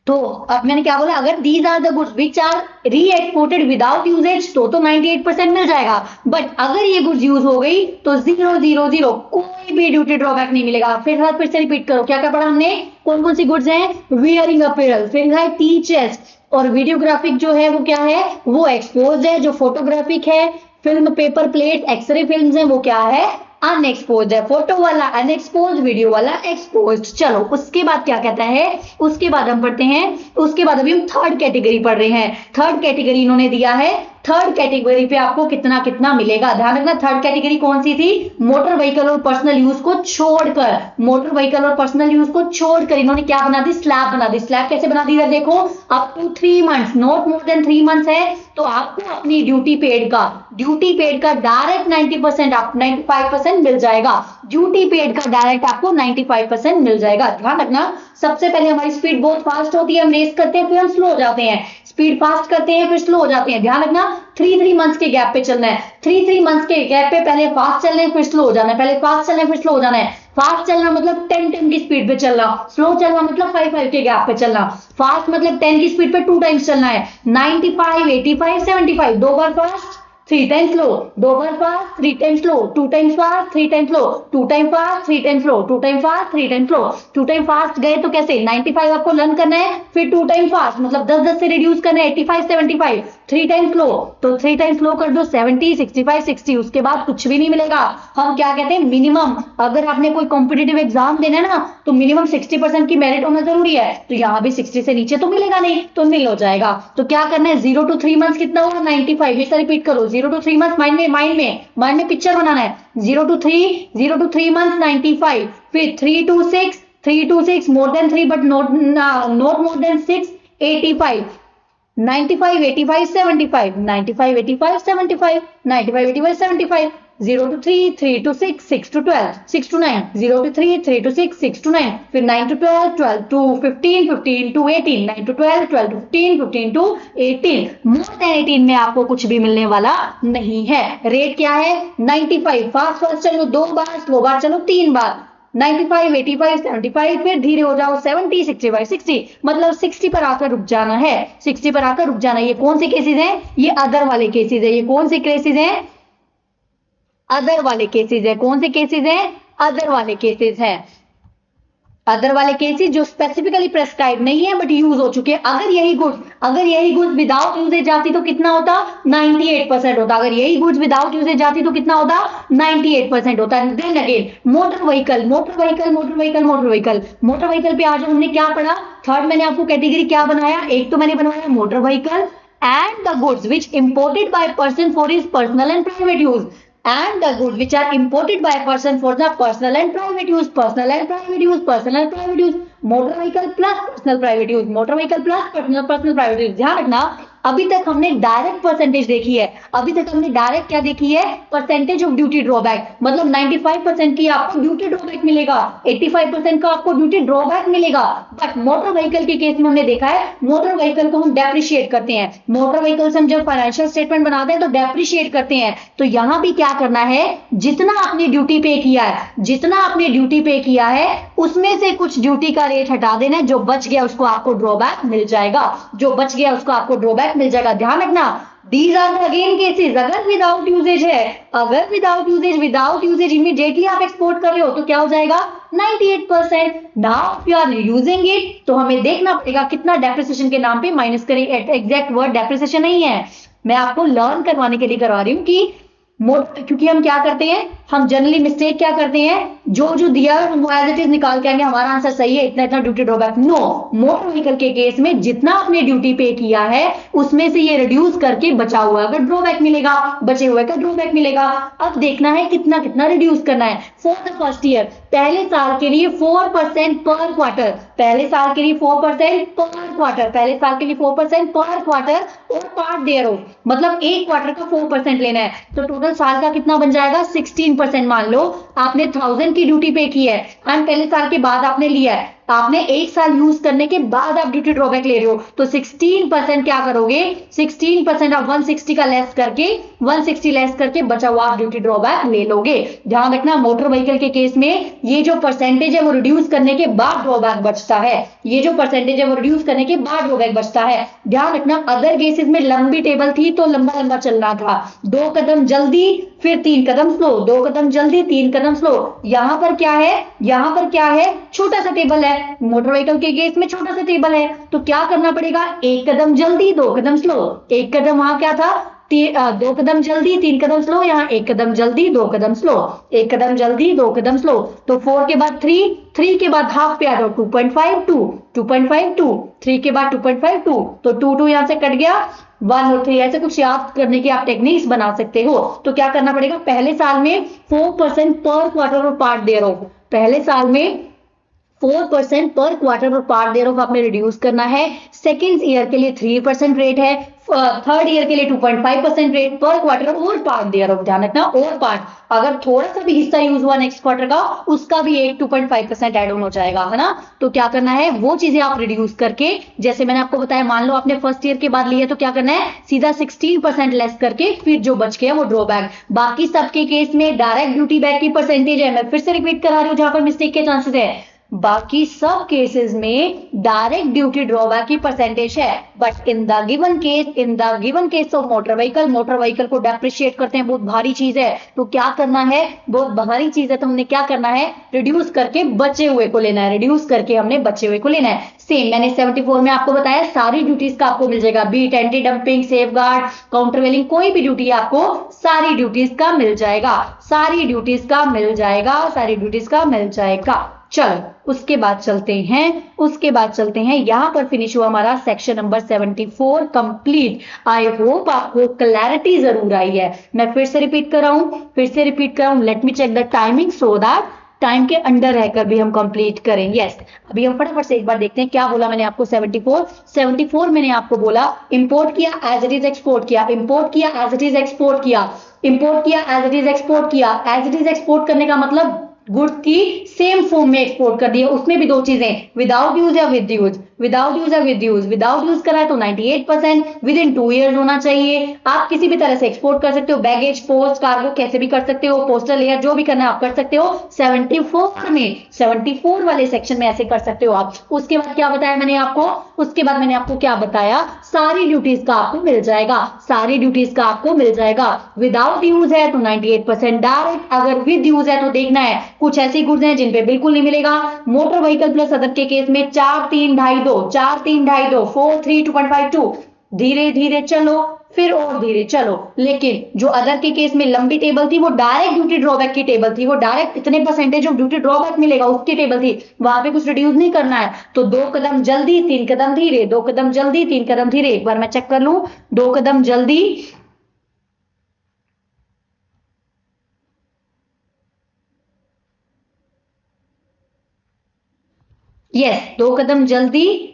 तो अब मैंने क्या बोला, अगर these are the goods which are re exported without usages तो 98% मिल जाएगा। बट अगर ये गुड्स यूज हो गई तो 000, कोई भी ड्यूटी ड्रॉबैक नहीं मिलेगा। फिर से रिपीट करो, क्या क्या पढ़ा हमने, कौन कौन सी गुड्स हैं, वियरिंग अपीयरल, फिर है टीचर्स, और वीडियोग्राफिक जो है वो क्या है, वो एक्सपोज है। जो फोटोग्राफिक है, film, paper plate, x ray film है, वो क्या है, अनएक्सपोज है। फोटो वाला अनएक्सपोज, वीडियो वाला एक्सपोज। चलो उसके बाद क्या कहता है, उसके बाद हम पढ़ते हैं, उसके बाद अभी हम थर्ड कैटेगरी पढ़ रहे हैं। थर्ड कैटेगरी इन्होंने दिया है, थर्ड कैटेगरी पे आपको कितना कितना मिलेगा। ध्यान रखना, थर्ड कैटेगरी कौन सी थी, मोटर व्हीकल और पर्सनल यूज को छोड़कर। मोटर व्हीकल और पर्सनल यूज को छोड़कर इन्होंने क्या बना दी, स्लैब बना दी। स्लैब कैसे बना दी है, देखो, up to 3 months, not more than 3 months है तो आपको अपनी ड्यूटी पेड का डायरेक्ट 90%, आप 95% मिल जाएगा। ड्यूटी पेड का डायरेक्ट आपको 95% मिल जाएगा। ध्यान रखना, सबसे पहले हमारी स्पीड बहुत फास्ट होती है, हम रेस करते हैं फिर हम स्लो हो जाते हैं, स्पीड फास्ट करते हैं फिर स्लो हो जाते हैं। ध्यान रखना, 3 मंथ्स के गैप पे चलना है। 3 मंथ्स के गैप पे पहले फास्ट चलना है फिर स्लो हो जाना है, पहले फास्ट चलना है फिर स्लो हो जाना है। फास्ट चलना मतलब 10 की स्पीड पे चलना, स्लो चलना मतलब 5 के गैप पे चलना। फास्ट मतलब 10 की स्पीड पे 2 टाइम्स चलना है, 95, 85, 75, 2 बार फास्ट 3 टाइम्स स्लो, 2 बार fast 3 times slow, 2 times fast 3 times slow, 2 time fast 3 times slow, 2 time fast 3 times slow. 2 time fast गए तो कैसे, 95 आपको लर्न करना है, फिर 2 टाइम फास्ट मतलब 10 से रिड्यूस करना है, 85, 75, 3 टाइम स्लो तो 3 टाइम स्लो कर दो 70, 65, 60, उसके बाद कुछ भी नहीं मिलेगा। हम क्या कहते हैं, मिनिमम, अगर आपने कोई कॉम्पिटिटिव एग्जाम देना है ना तो मिनिमम 60% की मेरिट होना जरूरी है। तो यहाँ भी 60 से नीचे तो मिलेगा नहीं, तो नील हो जाएगा। तो क्या करना है, 0 to 3 मंथ्स कितना हुआ, 95। इसे रिपीट करो, 0 to 3 मंथ्स माइंड में पिक्चर बनाना है। 0 to 3 मंथ्स 95, फिर 3 to 6 more than 3 but not more then 6, 85, 95, 85, 75, 95, 85, 75, 95, 85, 75, 0 to 3, 3 to 6, 6 to 12, 6 to 9, 0 to 3, 3 to 6, 6 to 9, फिर 9 to 12, 12 to 15, 15 to 18, 9 to 12, 12 to 15, 15 to 18, more than 18 में आपको कुछ भी मिलने वाला नहीं है। रेट क्या है, 95, फास्ट चलो 2 बार, स्लो बार चलो 3 बार, 95, 85, 75, फिर धीरे हो जाओ 70, 65, 60, मतलब 60 पर आकर रुक जाना है, 60 पर आकर रुक जाना है। ये कौन से केसेस हैं, ये अदर वाले केसेस है। ये कौन से केसेस हैं, अदर वाले केसेस है। कौन से केसेस हैं, अदर वाले केसेस हैं। अदर वाले केसेस जो स्पेसिफिकली प्रेस्क्राइब नहीं है बट यूज हो चुके हैं। अगर यही गुड्स विदाउट यूजेज जाती तो कितना होता, 98% होता। अगर यही गुड्स विदाउट यूजेज जाती तो कितना होता, 98% होता। देन अगेन मोटर व्हीकल पे आज हमने क्या पढ़ा, थर्ड मैंने आपको कैटेगरी क्या बनाया, एक तो मैंने बनाया motor vehicle and the goods which imported by person for his personal and private use, and the goods which are imported by a person for the personal and private use, motor vehicle plus personal private use, personal private use। ध्यान रखना, अभी तक हमने डायरेक्ट परसेंटेज देखी है, अभी तक हमने डायरेक्ट क्या देखी है, परसेंटेज ऑफ ड्यूटी ड्रॉबैक, मतलब 95% की आपको ड्यूटी ड्रॉबैक मिलेगा, 85% का आपको ड्यूटी ड्रॉबैक मिलेगा। बट मोटर व्हीकल के केस में हमने देखा है, मोटर व्हीकल को हम डेप्रिशिएट करते हैं, मोटर व्हीकल से हम जब फाइनेंशियल स्टेटमेंट बनाते हैं तो डेप्रिशिएट करते हैं। तो यहां भी क्या करना है, जितना आपने ड्यूटी पे किया है उसमें से कुछ ड्यूटी का रेट हटा देना है, जो बच गया उसको आपको ड्रॉबैक मिल जाएगा, ध्यान रखना। These are the again cases, अगर विदाउट यूजेज है, विदाउट यूजेज इमीडिएटली आप एक्सपोर्ट कर रहे हो तो क्या हो जाएगा, 98%। Now if you are using it तो हमें देखना पड़ेगा कितना डेप्रिसिएशन के नाम पे माइनस करें। एग्जैक्ट वर्ड डेप्रिसिएशन नहीं है, मैं आपको लर्न करवाने के लिए करवा रही हूँ कि क्योंकि हम क्या करते हैं, हम जनरली मिस्टेक क्या करते हैं, जो दिया है हम एज इट इज निकाल के आएंगे, हमारा आंसर सही है, इतना duty drawback. No, motor vehicle के केस में जितना आपने ड्यूटी पे किया है उसमें से ये रिड्यूस करके बचा हुआ का ड्रॉबैक मिलेगा, बचे हुए का ड्रॉबैक मिलेगा। अब देखना है कितना कितना रिड्यूस करना है। फॉर द फर्स्ट ईयर, पहले साल के लिए 4% पर क्वार्टर, पहले साल के लिए 4% पर क्वार्टर और पार्ट देयर ऑफ, मतलब एक क्वार्टर का 4% लेना है। तो टोटल साल का कितना बन जाएगा, 16%। मान लो आपने 1000 की ड्यूटी पे की है एंड पहले साल के बाद आपने लिया है आपने 1 साल यूज करने के बाद आप ड्यूटी ड्रॉबैक ले रहे हो, तो 16% क्या करोगे, 16% आप 160 का लेस करके 160 लेस करके बचा हुआ आप ड्यूटी ड्रॉबैक ले लोगे। ध्यान रखना मोटर व्हीकल के केस में ये जो परसेंटेज है वो रिड्यूस करने के बाद ड्रॉबैक बचता है, ये जो परसेंटेज है वो रिड्यूस करने के बाद ड्रॉबैक बचता है। ध्यान रखना अदर केसेस में लंबी टेबल थी तो लंबा लंबा चलना था, 2 कदम जल्दी फिर 3 कदम स्लो, 2 कदम जल्दी 3 कदम स्लो। यहां पर क्या है, यहां पर क्या है, छोटा सा टेबल है, मोटर व्हीकल के केस में छोटा सा टेबल है, तो क्या करना पड़ेगा, 1 कदम जल्दी 2 कदम स्लो। 1 कदम वहां क्या था, 2 कदम जल्दी 3 कदम स्लो, यहाँ 1 कदम जल्दी 2 कदम स्लो, 1 कदम जल्दी 2 कदम स्लो। तो 4 के बाद 3, 3 के बाद हाफ पे आ जाओ 2.52, 2.52, 3 के बाद 2.52, तो 2 यहाँ से कट गया, 1 और 3 ऐसे कुछ याद करने की आप टेक्निक्स बना सकते हो। तो क्या करना पड़ेगा, पहले साल में 4% पर क्वार्टर और पार्ट दे रहा हूं, पहले साल में 4% पर क्वार्टर और पार्ट दे रहा हूं आपने रिड्यूस करना है। सेकेंड ईयर के लिए 3% रेट है, थर्ड ईयर के लिए 2.5% रेट पर क्वार्टर और पार्ट दे रहा हूं। ध्यान रखना और पार्ट, अगर थोड़ा सा भी हिस्सा यूज हुआ नेक्स्ट क्वार्टर का, उसका भी एक 2.5% एड ऑन हो जाएगा, है ना। तो क्या करना है, वो चीजें आप रिड्यूस करके, जैसे मैंने आपको बताया, मान लो आपने फर्स्ट ईयर के बाद लिया तो क्या करना है, सीधा 16% लेस करके फिर जो बच गया वो ड्रॉबैक। बाकी सबके केस में डायरेक्ट ड्यूटी बैक की परसेंटेज है, मैं फिर से रिपीट करा रही हूं जहां पर मिस्टेक के चांसेस है, बाकी सब केसेस में डायरेक्ट ड्यूटी ड्रॉबैक की परसेंटेज है, but in the given case of motor vehicle को डेप्रिशिएट करते हैं, बहुत भारी चीज है, तो क्या करना है, बहुत भारी चीज है तो हमने क्या करना है, रिड्यूस करके बचे हुए को लेना है, रिड्यूस करके हमने बचे हुए को लेना है। सेम मैंने 74 में आपको बताया सारी ड्यूटीज का आपको मिल जाएगा, be it anti dumping, safeguard, countervailing, कोई भी ड्यूटी आपको सारी ड्यूटीज का मिल जाएगा, सारी ड्यूटीज का मिल जाएगा, सारी ड्यूटीज का मिल जाएगा। चलो उसके बाद चलते हैं, यहां पर फिनिश हुआ हमारा सेक्शन नंबर 74 कंप्लीट। आई होप आपको क्लैरिटी जरूर आई है। मैं फिर से रिपीट कर रहा हूं, let me check the timing so that time के अंडर रहकर भी हम कंप्लीट करें। यस, अभी हम फटाफट से एक बार देखते हैं क्या बोला मैंने आपको। 74 मैंने आपको बोला इंपोर्ट किया एज इट इज एक्सपोर्ट किया, इंपोर्ट किया एज इट इज एक्सपोर्ट किया, इंपोर्ट किया एज इट इज एक्सपोर्ट किया। एज इट इज एक्सपोर्ट करने का मतलब गुड्स की सेम फॉर्म में एक्सपोर्ट कर दिया, उसमें भी दो चीजें, विदाउट यूज या विद यूज, विदाउट यूज या विद यूज। विदाउट यूज करा है तो 98%, विद इन 2 ईयर्स होना चाहिए। आप किसी भी तरह से एक्सपोर्ट कर सकते हो, बैगेज, पोस्ट, कार्गो कैसे भी कर सकते हो, पोस्टल लेयर जो भी करना है आप कर सकते हो। 74 वाले सेक्शन में ऐसे कर सकते हो आप। उसके बाद क्या बताया मैंने आपको, उसके बाद मैंने आपको क्या बताया, सारी ड्यूटीज का आपको मिल जाएगा, सारी ड्यूटीज का आपको मिल जाएगा। विदाउट यूज है तो 98% डायरेक्ट, अगर विद यूज है तो देखना है कुछ ऐसी गुड्स हैं जिन पे बिल्कुल नहीं मिलेगा। मोटर व्हीकल प्लस अदर के केस में 4 3 2.5 2, 4 3 2.5 2, 4 3 2.52, धीरे धीरे चलो फिर और धीरे चलो। लेकिन जो अदर के केस में लंबी टेबल थी वो डायरेक्ट ड्यूटी ड्रॉबैक की टेबल थी, वो डायरेक्ट इतने परसेंटेज ऑफ ड्यूटी ड्रॉबैक मिलेगा उसकी टेबल थी, वहां पे कुछ रिड्यूस नहीं करना है। तो 2 कदम जल्दी 3 कदम धीरे, 2 कदम जल्दी 3 कदम धीरे। एक बार मैं चेक कर लूं, 2 कदम जल्दी, यस 2 कदम जल्दी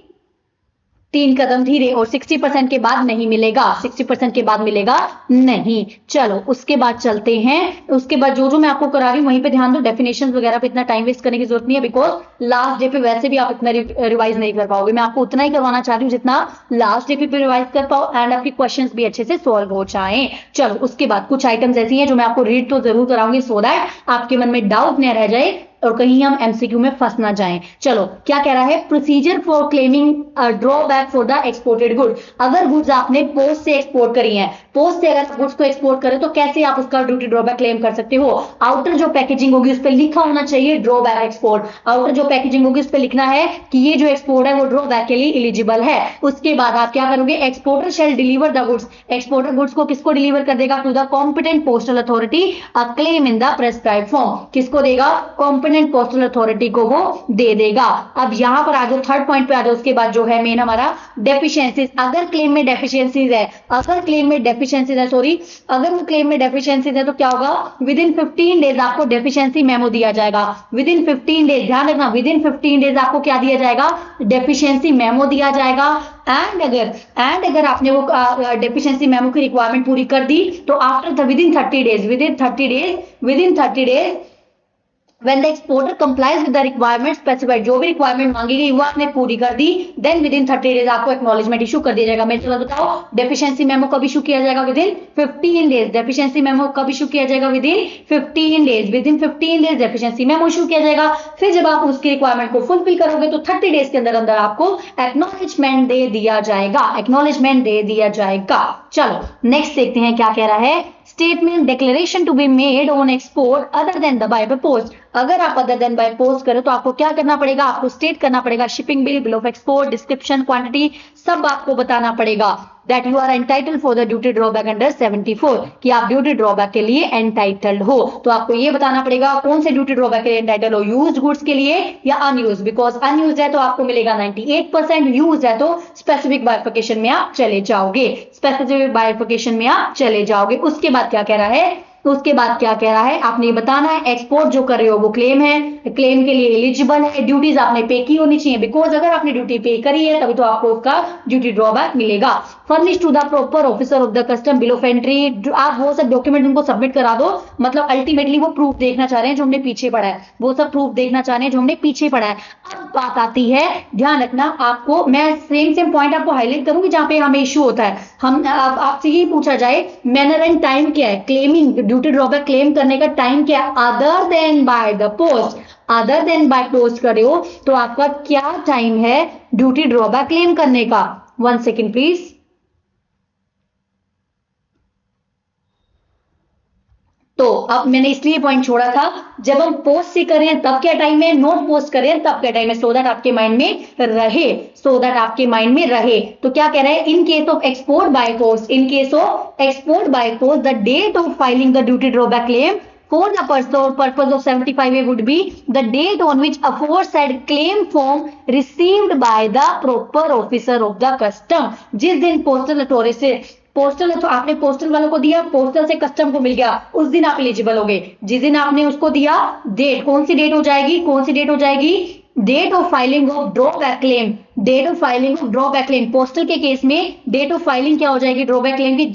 3 कदम धीरे, और 60% के बाद नहीं मिलेगा, 60% के बाद मिलेगा नहीं। चलो उसके बाद चलते हैं, उसके बाद जो मैं आपको करा रही हूं वहीं पे ध्यान दो। डेफिनेशंस वगैरह पे इतना टाइम वेस्ट करने की जरूरत नहीं है, बिकॉज लास्ट डे पे वैसे भी आप इतना रिवाइज नहीं कर पाओगे। मैं आपको उतना ही करवाना चाह रही हूँ जितना लास्ट डे पे रिवाइज कर पाओ एंड आपके क्वेश्चन भी अच्छे से सॉल्व हो जाए। चलो उसके बाद कुछ आइटम्स ऐसी हैं जो मैं आपको रीड तो जरूर कराऊंगी सो दैट आपके मन में डाउट न रह जाए और कहीं हम एमसीक्यू में फंस ना जाएं। चलो क्या कह रहा है, procedure for claiming drawback for the exported good. अगर गुड्स आपने पोस्ट से एक्सपोर्ट करी हैं, पोस्ट से अगर गुड्स को एक्सपोर्ट करें तो कैसे आप उसका ड्यूटी ड्रॉबैक क्लेम कर सकते हो। आउटर जो पैकेजिंग होगी उस पर लिखा होना चाहिए ड्रॉबैक एक्सपोर्ट। आउटर जो पैकेजिंग होगी उस पर लिखना है कि ये जो एक्सपोर्ट है वो ड्रॉबैक के लिए एलिजिबल है। उसके बाद आप क्या करोगे, exporter shall deliver the goods. Exporter goods को किसको डिलीवर कर देगा, to the competent postal authority a claim in the prescribed form. किसको देगा, कॉम्पिटेंट पोस्टल अथॉरिटी को वो दे देगा। अब यहां पर आ जाओ, थर्ड पॉइंट पे आ जाओ। उसके बाद जो है मेन हमारा डेफिशिएंसीज। अगर क्लेम में डेफिशिएंसीज है, अगर क्लेम में डेफिशिएंसीज है, सॉरी अगर वो क्लेम में डेफिशिएंसीज है तो क्या होगा, विद इन 15 डेज आपको डेफिशिएंसी मेमो दिया जाएगा। विद इन 15 डेज, ध्यान रखना, विद इन 15 डेज आपको क्या दिया जाएगा, डेफिशिएंसी मेमो दिया जाएगा। एंड अगर आपने वो डेफिशिएंसी मेमो की रिक्वायरमेंट पूरी कर दी तो after with in 30 days When the exporter complies with the requirement specified, जो भी रिक्वायरमेंट मांगी गई वो आपने पूरी कर दी, देन विद इन 30 डेज आपको एक्नॉलेजमेंट इशू कर दिया जाएगा। मेरे साथ बताओ, डेफिशिएंसी मेमो कब इशू किया जाएगा? With in 15 days. Deficiency memo कब इशू किया जाएगा? With in 15 days. With in 15 days deficiency memo issue किया जाएगा। फिर जब आप उसकी रिक्वायरमेंट को फुलफिल करोगे तो 30 डेज के अंदर अंदर आपको एक्नॉलेजमेंट दे दिया जाएगा। एक्नॉलेजमेंट दे दिया जाएगा। चलो नेक्स्ट देखते हैं क्या कह रहा है। Statement declaration to be made on export other than the by post. अगर आप अदर देन बाय पोस्ट करें तो आपको क्या करना पड़ेगा? आपको स्टेट करना पड़ेगा shipping bill, bill of export, description, quantity, सब आपको बताना पड़ेगा that you are entitled for the duty drawback under 74, कि आप ड्यूटी ड्रॉबैक के लिए एंटाइटल्ड हो। तो आपको ये बताना पड़ेगा कौन से ड्यूटी ड्रॉबैक के लिए एंटाइटल्ड हो, यूज्ड गुड्स के लिए या अनयूज्ड। बिकॉज अनयूज्ड है तो आपको मिलेगा 98%, यूज्ड है तो स्पेसिफिक बाइफिकेशन में आप चले जाओगे। स्पेसिफिक बाइफिकेशन में आप चले जाओगे। उसके बाद क्या कह रहा है? तो उसके बाद क्या कह रहा है? आपने ये बताना है एक्सपोर्ट जो कर रहे हो वो क्लेम है, क्लेम के लिए एलिजिबल है, ड्यूटीज आपने पे की होनी चाहिए। बिकॉज अगर आपने ड्यूटी पे करी है तभी तो आपको उसका ड्यूटी ड्रॉबैक मिलेगा। Furnish to the proper officer of the custom bill of entry. आप वो सब डॉक्यूमेंट उनको सबमिट करा दो। मतलब अल्टीमेटली वो प्रूफ देखना चाह रहे हैं जो हमने पीछे पढ़ा है, वो सब प्रूफ देखना चाह रहे हैं जो हमने पीछे पढ़ा है। अब बात आती है, ध्यान रखना, आपको मैं सेम पॉइंट आपको हाईलाइट करूंगी जहां पे हमें इश्यू होता है। हम आपसे ये पूछा जाए मैनर एंड टाइम क्या है, क्लेमिंग ड्यूटी ड्रॉबैक क्लेम करने का टाइम क्या है other than by the post. Other than by post करे हो तो आपका क्या टाइम है ड्यूटी ड्रॉबैक क्लेम करने का? 1 सेकेंड प्लीज। तो अब मैंने इसलिए पॉइंट छोड़ा था, जब हम पोस्ट से करें तब क्या टाइम है, नोट पोस्ट करें तब क्या टाइम है, सो दैट आपके माइंड में रहे, सो दैट आपके माइंड में रहे। तो क्या कह रहा है? In case of export by post, in case of export by post the date of filing the duty drawback claim for the purpose of 75A would be the date on which aforesaid claim form received by the proper officer of the custom। जिस दिन पोस्टल अथॉरिटी से पोस्टल तो आपने पोस्टल वालों को दिया, पोस्टल से कस्टम को मिल गया, उस दिन आप एलिजिबल हो गए। जिस दिन आपने उसको दिया, डेट कौन सी डेट हो जाएगी? कौन सी डेट हो जाएगी? Date of filing of drawback claim. Date of filing of drawback claim, postal के केस में डेट ऑफ फाइलिंग क्या हो जाएगी ड्रॉबैक क्लेम की?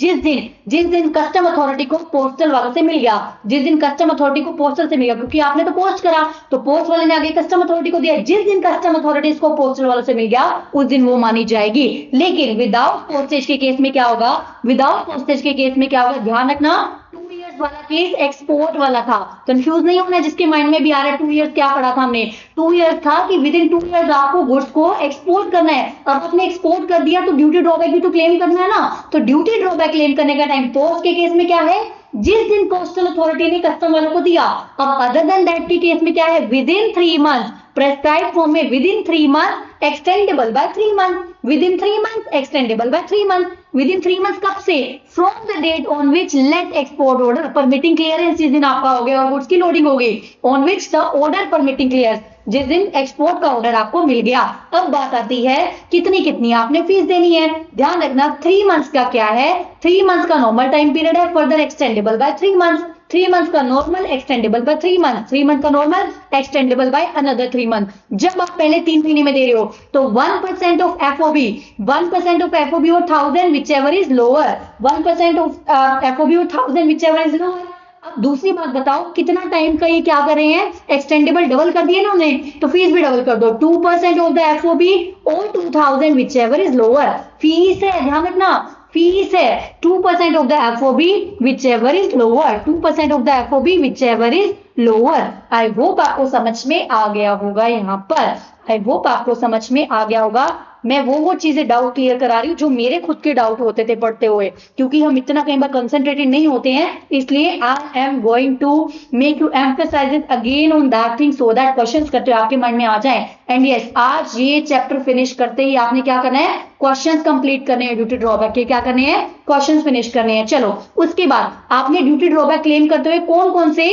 जिस दिन कस्टम अथॉरिटी को पोस्टल वालों से मिल गया, जिस दिन कस्टम अथॉरिटी को पोस्टल से मिल गया, क्योंकि आपने तो पोस्ट करा तो पोस्ट वाले ने आगे कस्टम अथॉरिटी को दिया, जिस दिन कस्टम अथॉरिटी को पोस्टल वालों से मिल गया उस दिन वो मानी जाएगी। लेकिन विदाउट पोस्टेज के केस में क्या होगा? विदाउट पोस्टेज के केस में क्या होगा? ध्यान रखना, 2 इयर्स वाला केस एक्सपोर्ट वाला था, कंफ्यूज नहीं होना। जिसके माइंड में भी आ रहा है 2 इयर्स क्या पढ़ा था हमने, 2 इयर्स था कि विद इन 2 इयर्स आपको गुड्स को एक्सपोर्ट करना है। अब आपने एक्सपोर्ट कर दिया तो ड्यूटी ड्रॉबैक भी तो क्लेम करना है ना। तो ड्यूटी ड्रॉबैक क्लेम करने का टाइम पोस्ट के केस में क्या है? जिस दिन पोस्टल अथॉरिटी ने कस्टम वालों को दिया। अब अदर देन दैट के केस में क्या है? Within 3 month, prescribe form में within 3 month extendable by 3 month, within 3 month extendable by 3 month. Within 3 month कब से? From the date on which let export order permitting clearance, जिस दिन आपका हो गया और गुड्स की लोडिंग हो गई, on which the order permitting clearance, जिस दिन एक्सपोर्ट का ऑर्डर आपको मिल गया। अब बात आती है कितनी आपने फीस देनी है। ध्यान रखना 3 मंथ्स का क्या है? 3 मंथ्स का नॉर्मल टाइम पीरियड है, further extendable by 3 months. 3 month का normal extendable by 3 month, 3 month का normal extendable by another 3 month. जब आप पहले 3 महीने में दे रहे हो तो 1% ऑफ एफओबी, 1% ऑफ एफओबी और 1000 which ever is lower, 1% of FOB और 1000 विच एवर इज लोअर। अब दूसरी बात बताओ, कितना टाइम का ये क्या कर रहे हैं? एक्सटेंडेबल डबल कर दिए ना उन्हें, तो फीस भी डबल कर दो, 2% ऑफ द एफओबी और 2000 which ever is lower. Fees है, ध्यान रखना, फीस है 2% of the FOB which ever is lower, 2% of the FOB which ever is lower. I hope आपको समझ में आ गया होगा यहाँ पर, आई होप आपको समझ में आ गया होगा। मैं वो चीजें डाउट क्लियर करा रही हूँ जो मेरे खुद के डाउट होते थे पढ़ते हुए, क्योंकि हम इतना कई बार कंसंट्रेटेड नहीं होते हैं, इसलिए I am going to make you emphasize it again on that thing so that questions करते हुए आपके माइंड में आ जाए। एंड यस, आज ये चैप्टर फिनिश करते ही आपने क्या करना है? क्वेश्चंस कंप्लीट करने हैं ड्यूटी ड्रॉबैक के, क्या करने हैं? क्वेश्चंस फिनिश करने हैं। चलो उसके बाद आपने ड्यूटी ड्रॉबैक क्लेम करते हुए कौन कौन से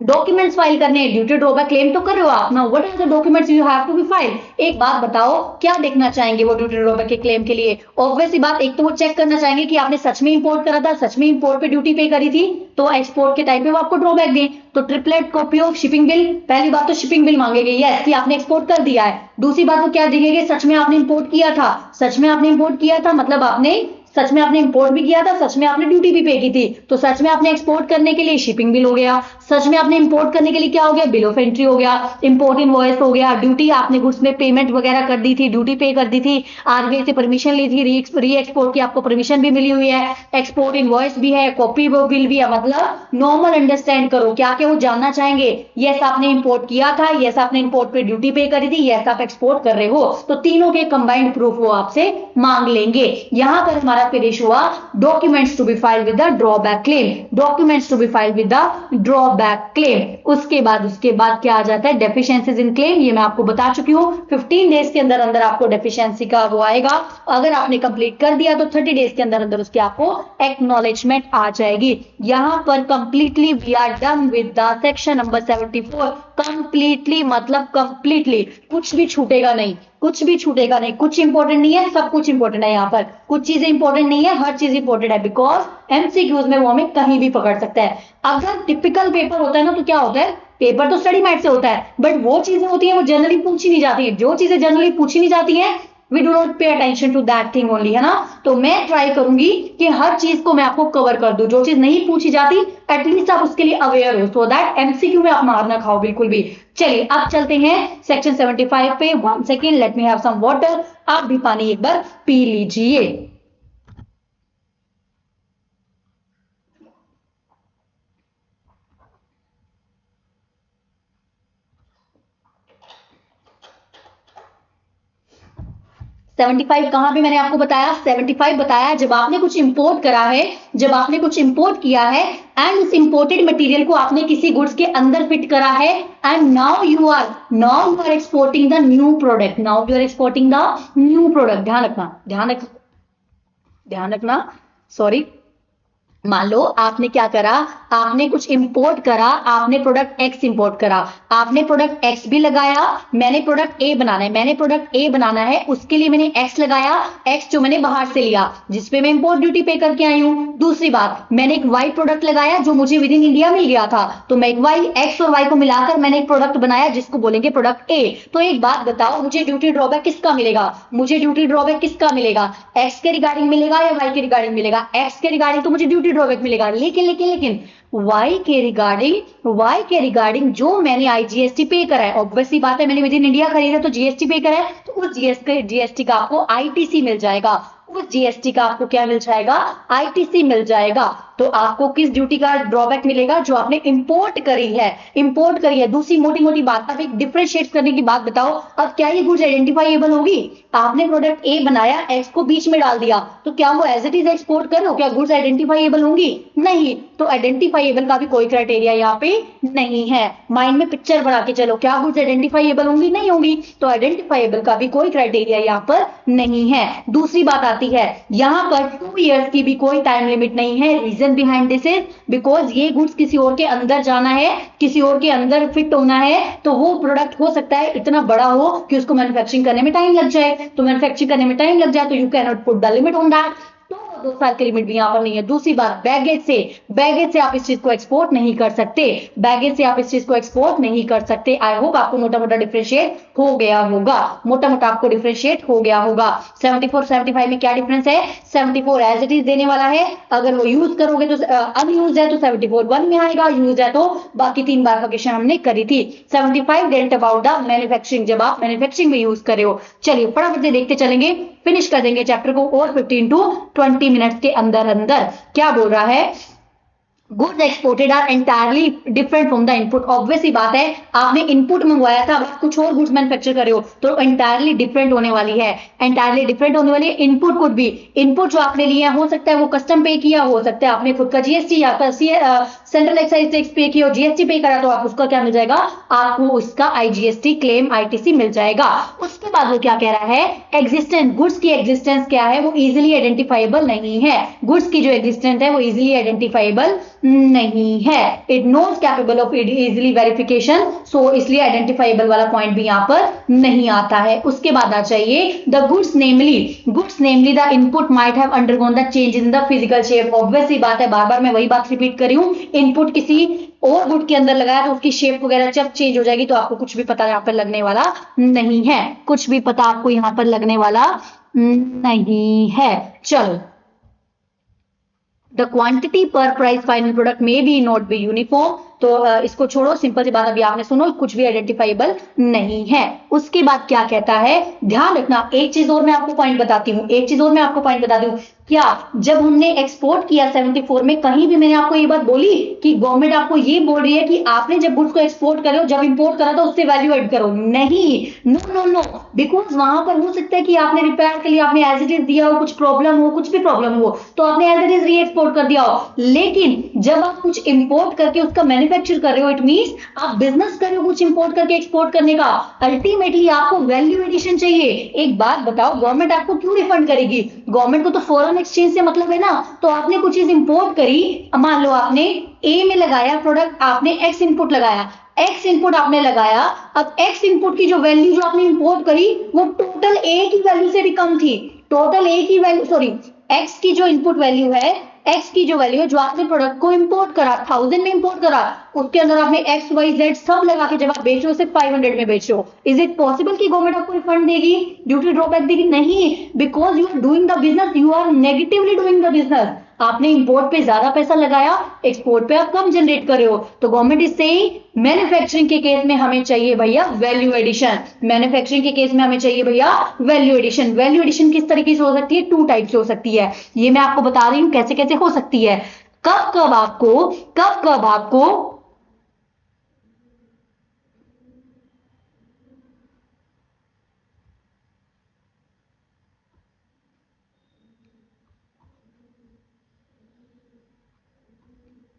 डॉक्यूमेंट्स फाइल करने हैं? ड्यूटी ड्रॉबैक क्लेम तो कर रहे हो आप ना, what are the documents you have to be file? एक बात बताओ, क्या देखना चाहेंगे वो ड्यूटी ड्रॉबैक के क्लेम के लिए? ऑब्वियस बात, एक तो वो चेक करना चाहेंगे कि आपने सच में इंपोर्ट करा था, सच में इंपोर्ट पे ड्यूटी पे करी थी, तो एक्सपोर्ट के टाइम पे वो आपको ड्रॉबैक दें। तो triplet copy of shipping bill, पहली बात तो शिपिंग बिल मांगेगी, यस कि आपने एक्सपोर्ट कर दिया है। दूसरी बात वो क्या देंगे? सच में आपने इंपोर्ट किया था, सच में आपने इंपोर्ट किया था मतलब आपने सच में आपने इंपोर्ट भी किया था, सच में आपने ड्यूटी भी पे की थी, तो सच में आपने एक्सपोर्ट करने के लिए शिपिंग बिल हो गया, सच में आपने इंपोर्ट करने के लिए क्या हो गया, बिल ऑफ एंट्री हो गया, इंपोर्ट इनवॉइस हो गया, ड्यूटी आपने गुड्स में पेमेंट वगैरह कर दी थी, ड्यूटी पे कर दी थी, आरबीआई से परमिशन ली थी, री एक्सपोर्ट की आपको परमिशन भी मिली हुई है, एक्सपोर्ट इनवॉइस भी है, कॉपी बिल भी है। मतलब नॉर्मल अंडरस्टैंड करो क्या क्या वो जानना चाहेंगे। यस आपने इंपोर्ट किया था, यस आपने इंपोर्ट पे ड्यूटी पे करी थी, यस आप एक्सपोर्ट कर रहे हो, तो तीनों के कंबाइंड प्रूफ वो आपसे मांग लेंगे। यहां पर हमारा फिनिश हुआ documents to be filed with the drawback claim, documents to be filed with the drawback claim. उसके बाद क्या आ जाता है, डेफिशिएंसीज इन क्लेम। ये मैं आपको बता चुकी हूँ, 15 डेज के अंदर अंदर आपको डेफिशिएंसी का वो आएगा। अगर आपने कंप्लीट कर दिया तो 30 डेज के अंदर अंदर उसकी आपको एक्नॉलेजमेंट आ जाएगी। यहां पर completely we are done with the section number 74। Completely मतलब कंप्लीटली कुछ भी छूटेगा नहीं, कुछ भी छूटेगा नहीं, कुछ इंपॉर्टेंट नहीं है, सब कुछ इंपॉर्टेंट है। यहाँ पर कुछ चीजें इंपॉर्टेंट नहीं है, हर चीज इंपॉर्टेंट है, बिकॉज एमसीक्यूज में वो हमें कहीं भी पकड़ सकता है। अगर टिपिकल पेपर होता है ना तो क्या होता है, पेपर तो स्टडी मैट से होता है, बट वो चीजें होती है वो जनरली पूछी नहीं जाती है। जो चीजें जनरली पूछी नहीं जाती है we do not pay attention to that thing only, है ना। तो मैं ट्राई करूंगी कि हर चीज को मैं आपको कवर कर दूं, जो चीज नहीं पूछी जाती एटलीस्ट आप उसके लिए अवेयर हो, सो दैट एमसीक्यू में आप मार ना खाओ बिल्कुल भी। चलिए अब चलते हैं सेक्शन 75 पे। 1 second, let me have some water. आप भी पानी एक बार पी लीजिए। सेवेंटी फाइव कहां पे मैंने आपको बताया, 75 बताया जब आपने कुछ इंपोर्ट करा है, जब आपने कुछ इंपोर्ट किया है एंड उस इंपोर्टेड मटेरियल को आपने किसी गुड्स के अंदर फिट करा है and now you are exporting the new product, now you are exporting the new product. ध्यान रखना सॉरी। मान लो आपने क्या करा, आपने कुछ इंपोर्ट करा, आपने प्रोडक्ट एक्स इंपोर्ट करा, आपने प्रोडक्ट एक्स भी लगाया, मैंने प्रोडक्ट ए बनाना है, मैंने प्रोडक्ट ए बनाना है, उसके लिए मैंने एक्स लगाया, एक्स जो मैंने बाहर से लिया जिसपे मैं इंपोर्ट ड्यूटी पे करके आई हूं। दूसरी बात, मैंने एक वाई प्रोडक्ट लगाया जो मुझे विद इन इंडिया मिल गया था, तो मैं एक वाई, एक्स और वाई को मिलाकर मैंने एक प्रोडक्ट बनाया जिसको बोलेंगे प्रोडक्ट ए। तो एक बात बताओ, मुझे ड्यूटी ड्रॉबैक किसका मिलेगा, मुझे ड्यूटी ड्रॉबैक किसका मिलेगा, एक्स के रिगार्डिंग मिलेगा या वाई के रिगार्डिंग मिलेगा, एक्स के रिगार्डिंग तो मुझे ड्यूटी ड्रॉबैक मिलेगा, लेकिन लेकिन लेकिन वाई के रिगार्डिंग जो मैंने आईजीएसटी पे करा है, ऑब्वियसली बात है मैंने विद इन इंडिया खरीदा तो जीएसटी पे करा है, तो उस जीएसटी का आपको आईटीसी मिल जाएगा, उस जीएसटी का आपको क्या मिल जाएगा, आईटीसी मिल जाएगा। तो आपको किस ड्यूटी का ड्रॉबैक मिलेगा, जो आपने इंपोर्ट करी है। दूसरी मोटी मोटी बात, अब एक डिफरेंशिएट करने की बात बताओ, अब क्या ये गुड्स आइडेंटिफाइएबल होगी, आपने प्रोडक्ट ए बनाया, एक्स को बीच में डाल दिया, तो क्या वो एज इट इज एक्सपोर्ट करो, क्या गुड्स आइडेंटिफाइएबल होंगी, नहीं। तो आइडेंटिफाइएबल का भी कोई क्राइटेरिया यहाँ पे नहीं है। माइंड में पिक्चर बना के चलो, क्या गुड्स आइडेंटिफाइएबल होंगी, नहीं होंगी, तो आइडेंटिफाइएबल का भी कोई क्राइटेरिया यहाँ पर नहीं है। दूसरी बात आती है, यहाँ पर 2 इयर्स की भी कोई टाइम लिमिट नहीं है। Reason behind this is because ये गुड्स किसी और के अंदर जाना है, किसी और के अंदर फिट होना है, तो वो प्रोडक्ट हो सकता है इतना बड़ा हो कि उसको मैन्युफैक्चरिंग करने में टाइम लग जाए, तो मैन्युफैक्चरिंग करने में टाइम लग जाए तो you can not put the limit on that, तो 2 साल की लिमिट भी यहाँ पर नहीं है। दूसरी बात, बैगेज से आप इस चीज को एक्सपोर्ट नहीं कर सकते, बैगेज से आप इस चीज को एक्सपोर्ट नहीं कर सकते। आई होप आपको मोटा मोटा डिफरेंशिएट हो गया होगा, मोटा मोटा आपको डिफरेंशिएट हो गया होगा। 74 75 में क्या डिफरेंस है, 74 एज इट इज देने वाला है, अगर वो यूज करोगे तो अनयूज है तो 74 1 में आएगा, यूज है तो बाकी 3 बार क्वेश्चन हमने करी थी। 75 डेल्ट अबाउट द मैन्युफैक्चरिंग, जब आप मैन्युफैक्चरिंग में यूज कर रहे हो। चलिए फटाफट से देखते चलेंगे, फिनिश कर देंगे चैप्टर को और 15 to 20 मिनट्स के अंदर अंदर। क्या बोल रहा है, goods exported are entirely different from the input. Obviously बात है, आपने इनपुट मंगवाया था, आप कुछ और गुड्स मैन्युफैक्चर कर रहे हो तो एंटायरली डिफरेंट होने वाली है, एंटायरली डिफरेंट होने वाली है। इनपुट कुड भी, इनपुट जो आपने लिया हो सकता है वो कस्टम पे किया, हो सकता है आपने खुद का जीएसटी या सेंट्रल एक्साइज टैक्स पे किया, जीएसटी पे करा, तो आप उसका क्या मिल जाएगा, आपको उसका आईजीएसटी क्लेम आईटीसी मिल जाएगा। उसके बाद वो क्या कह रहा है, एग्जिस्टेंस, गुड्स की एग्जिस्टेंस क्या है, वो इजिली आइडेंटिफाइबल नहीं है। गुड्स की जो एग्जिस्टेंस है वो इजिली आइडेंटिफाइबल नहीं है। It not capable of easily verification, so इसलिए आइडेंटिफाइबल वाला पॉइंट भी यहां पर नहीं आता है। उसके बाद आ चाहिए the goods namely the input might have undergone the change in the physical shape. Obviously बात है, बार बार मैं वही बात रिपीट कर रही हूं, इनपुट किसी और गुड के अंदर लगाया तो उसकी शेप वगैरह जब चेंज हो जाएगी तो आपको कुछ भी पता यहां पर लगने वाला नहीं है, कुछ भी पता आपको यहां पर लगने वाला नहीं है। चलो द क्वांटिटी पर प्राइस फाइनल प्रोडक्ट में बी नॉट बी यूनिफॉर्म। तो इसको छोड़ो, सिंपल सी बात अभी आपने सुनो, कुछ भी आइडेंटिफाइबल नहीं है। उसके बाद क्या कहता है, ध्यान रखना, एक चीज और मैं आपको पॉइंट बताती हूँ, एक चीज और मैं आपको पॉइंट बता दूं, क्या जब हमने एक्सपोर्ट किया 74 में, कहीं भी मैंने आपको ये बात बोली कि गवर्नमेंट आपको ये बोल रही है कि आपने जब गुड्स को एक्सपोर्ट करो, जब इंपोर्ट करा तो उससे वैल्यू ऐड करो? नहीं, नो नो नो, बिकॉज वहां पर हो सकता है कि आपने रिपेयर के लिए आपने एज इट इज दिया हो, कुछ प्रॉब्लम हो, कुछ भी प्रॉब्लम हो, तो आपने एज इट इज री एक्सपोर्ट कर दिया हो। लेकिन जब आप कुछ इंपोर्ट करके उसका मैन्युफैक्चर कर रहे हो, इट मींस आप बिजनेस कर रहे हो कुछ इंपोर्ट करके एक्सपोर्ट करने का, अल्टीमेटली आपको वैल्यू एडिशन चाहिए। एक बात बताओ, गवर्नमेंट आपको क्यों रिफंड करेगी? गवर्नमेंट को तो फॉरेन एक्सचेंज से मतलब है ना। तो आपने कुछ चीज इंपोर्ट करी, मान लो आपने ए में लगाया प्रोडक्ट, आपने एक्स इनपुट लगाया, एक्स इनपुट आपने लगाया, अब एक्स इनपुट की जो वैल्यू जो आपने इंपोर्ट करी वो टोटल ए की वैल्यू से भी कम थी, टोटल ए की वैल्यू, सॉरी, एक्स की जो इनपुट वैल्यू है, एक्स की जो वैल्यू है, जो आपने प्रोडक्ट को इंपोर्ट करा 1000 में इंपोर्ट करा, उसके अंदर आपने एक्स वाई जेड सब लगा के जब आप बेच रहे हो, सिर्फ 500 में बेच रहे हो, इज इट पॉसिबल कि गवर्नमेंट आपको रिफंड देगी, ड्यूटी ड्रॉबैक देगी? नहीं, because you are doing the business, you are negatively doing the business. आपने इंपोर्ट पे ज्यादा पैसा लगाया, एक्सपोर्ट पे आप कम जनरेट कर रहे हो। तो गवर्नमेंट इज सेइंग मैन्युफैक्चरिंग के केस में हमें चाहिए भैया वैल्यू एडिशन, मैन्युफैक्चरिंग के केस में हमें चाहिए भैया वैल्यू एडिशन। वैल्यू एडिशन किस तरीके से हो सकती है? 2 टाइप से हो सकती है, ये मैं आपको बता रही हूं कैसे कैसे हो सकती है। कब कब आपको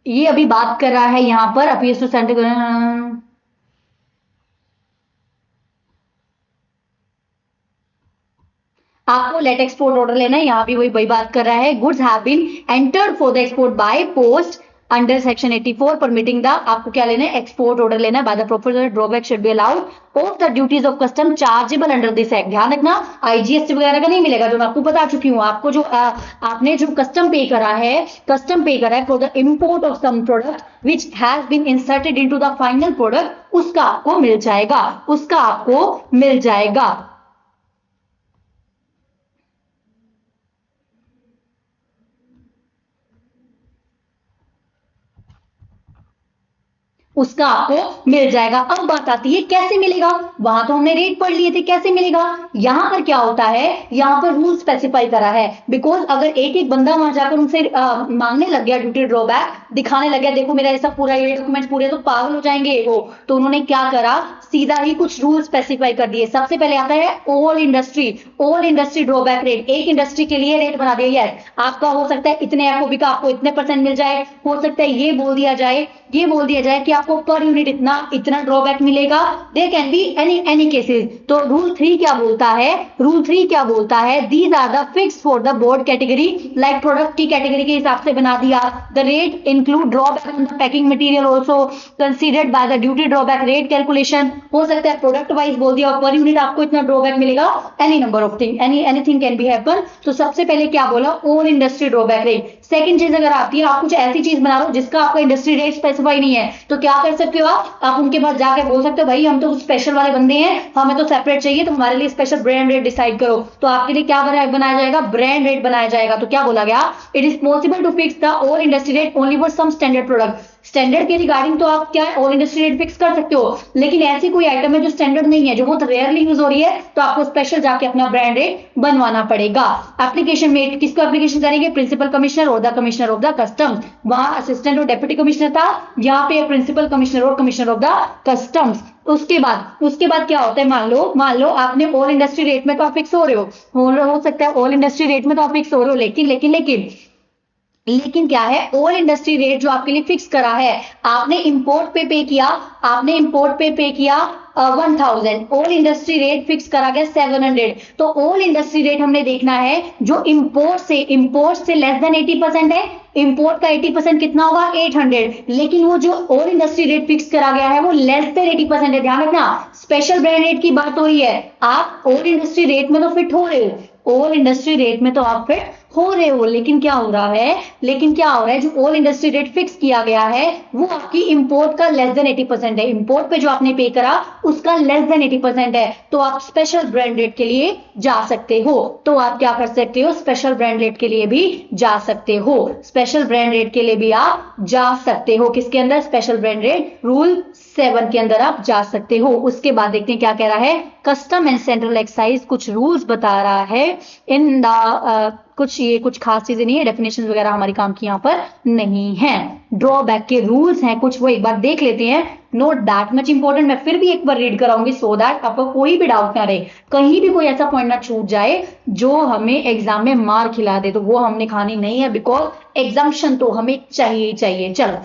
ये अभी बात कर रहा है यहां पर अपीयर्स टू सेंटर, आपको लेट एक्सपोर्ट ऑर्डर लेना है, यहाँ भी वही बात कर रहा है। Goods have been entered for the export by post under section 84 permitting the, आपको क्या लेना है? एक्सपोर्ट ऑर्डर लेना है। By the proposal drawback should be allowed of the duties of custom chargeable under this act. ध्यान रखना, आईजीएसटी वगैरह का नहीं मिलेगा, जो मैं आपको बता चुकी हूँ। आपको जो आपने जो कस्टम पे करा है, कस्टम पे करा है for the import of some product which has been inserted into the final product, उसका आपको मिल जाएगा, उसका आपको मिल जाएगा। उसका आपको मिल जाएगा। अब बात आती है कैसे मिलेगा, वहां तो हमने रेट पढ़ लिए थे, कैसे मिलेगा? यहां पर क्या होता है, यहां पर रूल स्पेसिफाई करा है, बिकॉज अगर एक एक बंदा वहां जाकर उनसे मांगने लग गया ड्यूटी ड्रॉबैक, दिखाने लग गया देखो मेरा ऐसा पूरा ये डॉक्यूमेंट पूरे, तो पागल हो जाएंगे वो। तो उन्होंने क्या करा, सीधा ही कुछ रूल स्पेसिफाई कर दिए। सबसे पहले आता है ऑल इंडस्ट्री ड्रॉबैक रेट, एक इंडस्ट्री के लिए रेट बना दिया है। आपका हो सकता है इतने एफओबी का आपको इतने परसेंट मिल जाए, हो सकता है ये बोल दिया जाए कि आपको पर यूनिट इतना इतना ड्रॉबैक मिलेगा। There can be any cases. तो रूल 3 क्या बोलता है, रूल 3 क्या बोलता है, these are the fix for the board category, like product की कैटेगरी के हिसाब से बना दिया। The rate include drawback on the packing material also considered by the duty drawback rate calculation. हो सकता है प्रोडक्ट वाइज बोल दिया पर यूनिट आपको इतना ड्रॉबैक मिलेगा, any number of thing, anything can be happen. तो सबसे पहले क्या बोला, all industry drawback rate. Second चीज अगर आती है, आप कुछ ऐसी चीज बना रहे हो जिसका आपका इंडस्ट्री रेट स्पेसिफाई नहीं है, तो क्या कर सकते हो आप उनके पास जाकर बोल सकते हो भाई हम तो कुछ स्पेशल वाले बंदे हैं, हमें तो सेपरेट चाहिए, तो हमारे लिए स्पेशल ब्रांड रेट डिसाइड करो। तो आपके लिए क्या बनाया जाएगा, ब्रांड रेट बनाया जाएगा। तो क्या बोला गया, it is possible to fix the all industry rate only for some standard product. Standard के रिगार्डिंग तो आप क्या ऑल इंडस्ट्री रेट फिक्स कर सकते हो, लेकिन ऐसी कोई आइटम है जो स्टैंडर्ड नहीं है, जो बहुत रेयरली यूज हो रही है, तो आपको स्पेशल जाके अपना ब्रांड रेट बनवाना पड़ेगा। एप्लीकेशन में किसको एप्लीकेशन करेंगे, principal commissioner or the commissioner of the customs. वहां असिस्टेंट और डेप्यूटी कमिश्नर था, यहाँ पे प्रिंसिपल कमिश्नर और कमिश्नर ऑफ द कस्टम्स। उसके बाद क्या होता है, मान लो आपने ऑल इंडस्ट्री रेट में तो आप फिक्स हो रहे हो सकता है ऑल इंडस्ट्री रेट में तो आप फिक्स हो रहे हो, लेकिन क्या है, ऑल इंडस्ट्री रेट जो आपके लिए फिक्स करा है, आपने इंपोर्ट पे पे किया 1000, ऑल इंडस्ट्री रेट फिक्स करा गया 700। तो ऑल इंडस्ट्री रेट हमने देखना है जो इंपोर्ट से लेस देन 80% है, इंपोर्ट का 80% कितना होगा 800, लेकिन वो जो ऑल इंडस्ट्री रेट फिक्स करा गया है वो लेस देन 80% है। ध्यान रखना, स्पेशल ब्रांड रेट की बात हो रही है, आप ऑल इंडस्ट्री रेट में तो फिट हो रहे हो, ऑल इंडस्ट्री रेट में तो आप फिट हो रहे हो, लेकिन क्या हो रहा है, जो ऑल इंडस्ट्री रेट फिक्स किया गया है वो आपकी इंपोर्ट का लेस देन 80% है। इंपोर्ट पे जो आपने पे करा उसका लेस देन 80% है, तो आप स्पेशल ब्रांड रेट के लिए जा सकते हो। तो आप क्या कर सकते हो, स्पेशल ब्रांड रेट के लिए भी जा सकते हो। स्पेशल ब्रांड रेट के लिए भी आप जा सकते हो। किसके अंदर, स्पेशल ब्रांड रेट रूल 7 के अंदर आप जा सकते हो। उसके बाद देखते हैं क्या कह रहा है, कस्टम एंड सेंट्रल एक्साइज कुछ रूल्स बता रहा है इन द कुछ खास चीजें नहीं है, डेफिनेशन वगैरह हमारी काम की यहाँ पर नहीं है। ड्रॉबैक के रूल्स हैं कुछ, वो एक बार देख लेते हैं। नोट दैट मच इंपॉर्टेंट, मैं फिर भी एक बार रीड कराऊंगी सो दैट आपको कोई भी डाउट ना रहे, कहीं भी कोई ऐसा पॉइंट ना छूट जाए जो हमें एग्जाम में मार खिला दे, तो वो हमने खानी नहीं है, बिकॉज एग्जाम्शन तो हमें चाहिए ही चाहिए। चलो,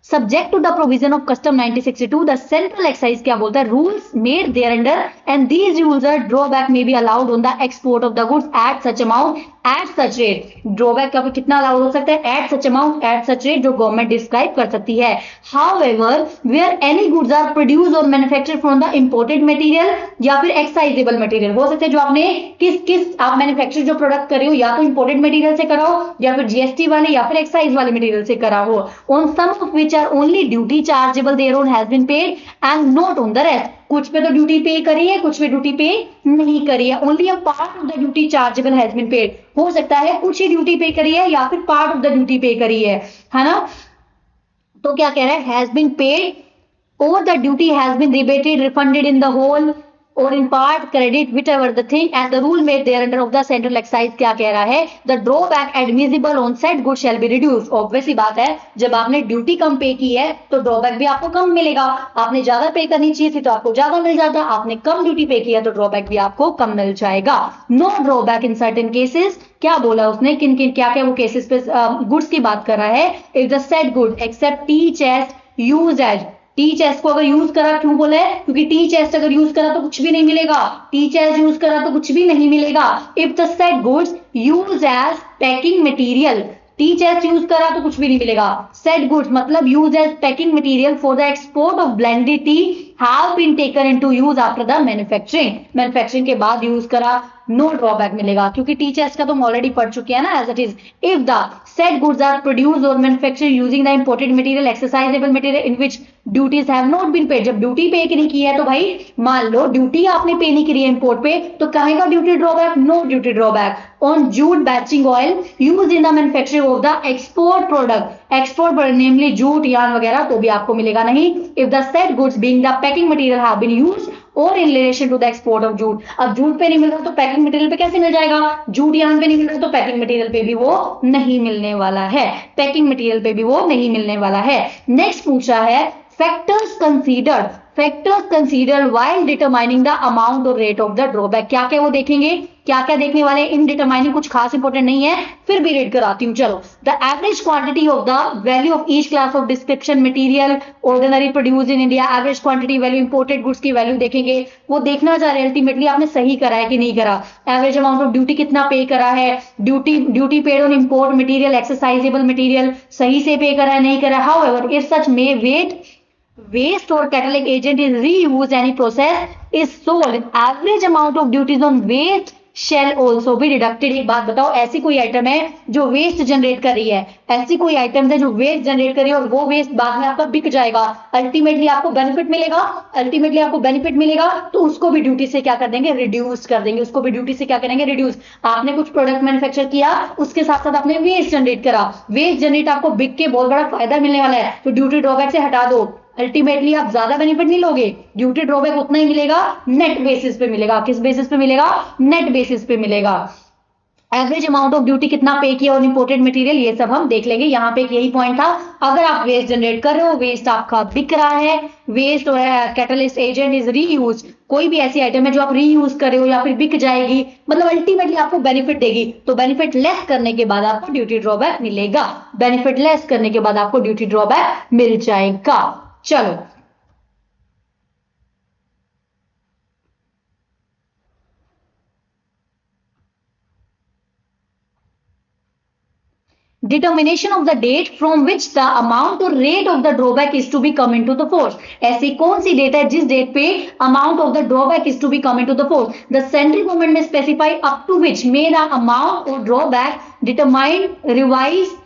subject to the provision of custom 1962 the central excise क्या बोलता है, rules made thereunder and these rules are drawback may be allowed on the export of the goods at such amount at such rate। drawback का कितना अलाउड हो सकता है, at such amount at such rate, जो गवर्नमेंट डिस्क्राइब कर सकती है। however where any goods are produced or manufactured from the imported material या फिर एक्साइजेबल मटेरियल, हो सकता है जो आपने किस किस आप मैन्युफैक्चर जो प्रोडक्ट कर रहे हो या तो इंपोर्टेड मटेरियल से करा हो या फिर जीएसटी वाले या फिर एक्साइज वाले मटेरियल से करा हो, on some of which are only duty chargeable thereon has been paid and not on the rest। कुछ पे तो ड्यूटी पे करी है, कुछ पे ड्यूटी पे नहीं करी है, only a part of the duty chargeable has been paid. हो सकता है कुछ ही ड्यूटी पे करी है या फिर पार्ट ऑफ द ड्यूटी पे करी है ना। तो क्या कह रहा है, has been paid or the duty has been rebated, refunded in the whole or in part, credit whichever the thing, and the rule made thereunder of the central excise क्या कह रहा है, the drawback admissible on said good shall be reduced। obvious सी बात है, जब आपने ड्यूटी कम पे की है तो ड्रॉबैक भी आपको कम मिलेगा। आपने ज्यादा पे करनी चाहिए थी तो आपको ज्यादा मिल जाता, आपने कम ड्यूटी पे किया तो ड्रॉबैक भी आपको कम मिल जाएगा। No drawback in certain cases, क्या बोला उसने, किन किन क्या क्या वो केसेस पे गुड्स की बात कर रहा है, if the said good except tea chest use as, tea chest को अगर यूज करा, क्यों बोला है, क्योंकि टी चेस्ट अगर यूज करा तो कुछ भी नहीं मिलेगा, टी चेस्ट यूज करा तो कुछ भी नहीं मिलेगा। If the said goods use as packing material, tea chest use करा तो कुछ भी नहीं मिलेगा। सेड गुड्स मतलब use as packing material for the export of blended tea have been taken into use after the manufacturing, manufacturing के बाद यूज करा, नो ड्रॉबैक मिलेगा, क्योंकि टी चेस्ट का तो हम ऑलरेडी पढ़ चुके हैं ना as it is. If the said goods are produced और manufactured using the imported material exercisable material in which duties have not been paid, जब ड्यूटी पे नहीं की है तो भाई मान लो ड्यूटी आपने पे नहीं करी है इंपोर्ट पे, तो कहेगा duty drawback, no duty drawback on jute batching oil use in the manufacturing of the export product, export namely jute yarn वगैरह, तो भी आपको मिलेगा नहीं। If the said goods being the packing material have been used और in relation to the export of jute, अब जूट पे नहीं मिल रहा तो पैकिंग मटेरियल पे कैसे मिल जाएगा, जूट यार्न पे नहीं मिल रहा तो पैकिंग मटेरियल पे भी वो नहीं मिलने वाला है, पैकिंग मटेरियल पे भी वो नहीं मिलने वाला है। नेक्स्ट पूछ रहा है factors considered, factors considered while determining the amount और रेट ऑफ द ड्रॉबैक, क्या क्या वो देखेंगे, क्या क्या देखने वाले इन डिटरमाइनिंग, कुछ खास इंपॉर्टेंट नहीं है फिर भी रीड कराती हूँ। चलो, the average quantity of the value of each class of description material ordinary produce in India, average quantity value imported goods की वैल्यू देखेंगे, वो देखना चाह रहे हैं अल्टीमेटली आपने सही करा है कि नहीं करा, एवरेज अमाउंट ऑफ ड्यूटी कितना पे करा है, duty paid on import material exercisable material सही से पे करा है नहीं करा। However if such may wet waste or catalytic agent is reused any process is sold, average amount of duties on waste shall also be deducted। एक बात बताओ, ऐसी कोई आइटम है जो वेस्ट जनरेट कर रही है, ऐसी कोई आइटम है जो वेस्ट जनरेट कर रही है और वो वेस्ट बाद में आपका बिक जाएगा, अल्टीमेटली आपको बेनिफिट मिलेगा, अल्टीमेटली आपको बेनिफिट मिलेगा, तो उसको भी ड्यूटी से क्या कर देंगे, रिड्यूस कर देंगे, उसको भी ड्यूटी से क्या करेंगे, रिड्यूस। आपने कुछ प्रोडक्ट मैन्युफैक्चर किया, उसके साथ साथ आपने वेस्ट जनरेट करा, वेस्ट जनरेट आपको बिक के बहुत बड़ा फायदा मिलने वाला है, तो ड्यूटी ड्रॉबैक से हटा दो, अल्टीमेटली आप ज्यादा बेनिफिट नहीं लोगे, ड्यूटी ड्रॉबैक उतना ही मिलेगा, नेट बेसिस पे मिलेगा। किस बेसिस पे मिलेगा, नेट बेसिस पे मिलेगा। एवरेज अमाउंट ऑफ ड्यूटी कितना पे किया और इंपोर्टेड मटेरियल, ये सब हम देख लेंगे। यहाँ पे यही पॉइंट था, अगर आप वेस्ट जनरेट कर रहे हो, वेस्ट आपका बिक रहा है, वेस्ट और कैटलिस्ट एजेंट इज रीयूज, कोई भी ऐसी आइटम है जो आप रीयूज कर रहे हो या फिर बिक जाएगी, मतलब अल्टीमेटली आपको बेनिफिट देगी, तो बेनिफिट लेस करने के बाद आपको ड्यूटी ड्रॉबैक मिलेगा, बेनिफिट लेस करने के बाद आपको ड्यूटी ड्रॉबैक मिल जाएगा। चलो, determination of the date from which the amount और rate of the drawback is to be come into the force. ऐसी कौन सी डेट है जिस डेट पे amount of the drawback is to be come into the force. The central government में specify up to which may the amount और drawback determined revise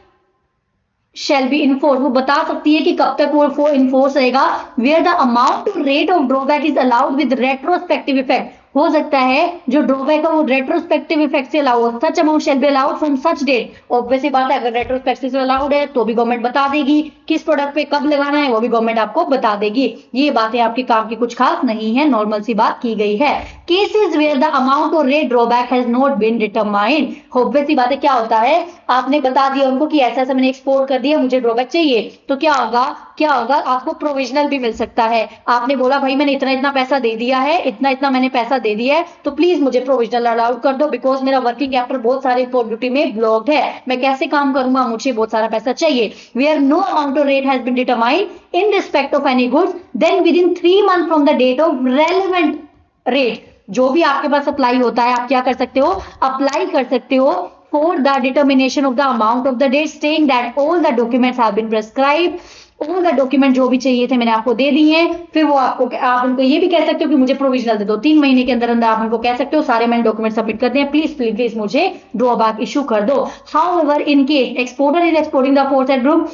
shall be enforced। वो बता सकती है कि कब तक वो इन्फोर्स रहेगा। where the amount or rate of drawback is allowed with retrospective effect। हो सकता है जो ड्रॉबैक है वो रेट्रोस्पेक्टिव इफेक्ट से अलाउ हो। Such amount shall be allowed from such date. Obvious सी बात है, अगर रेट्रोस्पेक्टिव से अलाउड है तो भी गवर्नमेंट बता देगी, किस प्रोडक्ट पे कब लगाना है वो भी गवर्नमेंट आपको बता देगी। ये बातें आपके काम की कुछ खास नहीं है, नॉर्मल सी बात की गई है। केसेस वेयर द अमाउंट और rate drawback has not been determined. Obvious सी बात है, क्या होता है, आपने बता दिया उनको कि ऐसा ऐसा मैंने एक्सपोर्ट कर दिया, मुझे ड्रॉबैक चाहिए, तो क्या होगा आपको प्रोविजनल भी मिल सकता है। आपने बोला भाई मैंने इतना इतना पैसा दे दिया है, इतना इतना मैंने पैसा दे दिया है, तो प्लीज मुझे प्रोविजनल अलाउड कर दो, बिकॉज मेरा वर्किंग कैपिटल बहुत सारे इम्पोर्ट ड्यूटी में ब्लॉक्ड है, मैं कैसे काम करूंगा, मुझे बहुत सारा पैसा चाहिए। वेयर नो अमाउंट और rate has been determined in respect of any goods, then within 3 months from the date of relevant rate, जो भी आपके पास अप्लाई होता है, आप क्या कर सकते हो, अप्लाई कर सकते हो for the determination of the amount of the date, saying that all the documents have been prescribed। all the document जो भी चाहिए थे मैंने आपको दे दिए हैं। फिर वो आपको, आप उनको ये भी कह सकते हो कि मुझे प्रोविजनल दे दो। 3 महीने के अंदर अंदर आप उनको कह सकते हो सारे मैंने डॉक्यूमेंट सबमिट कर दिए, प्लीज प्लीज प्लीज मुझे ड्रॉबैक इशू कर दो। However in case exporter is exporting the force at group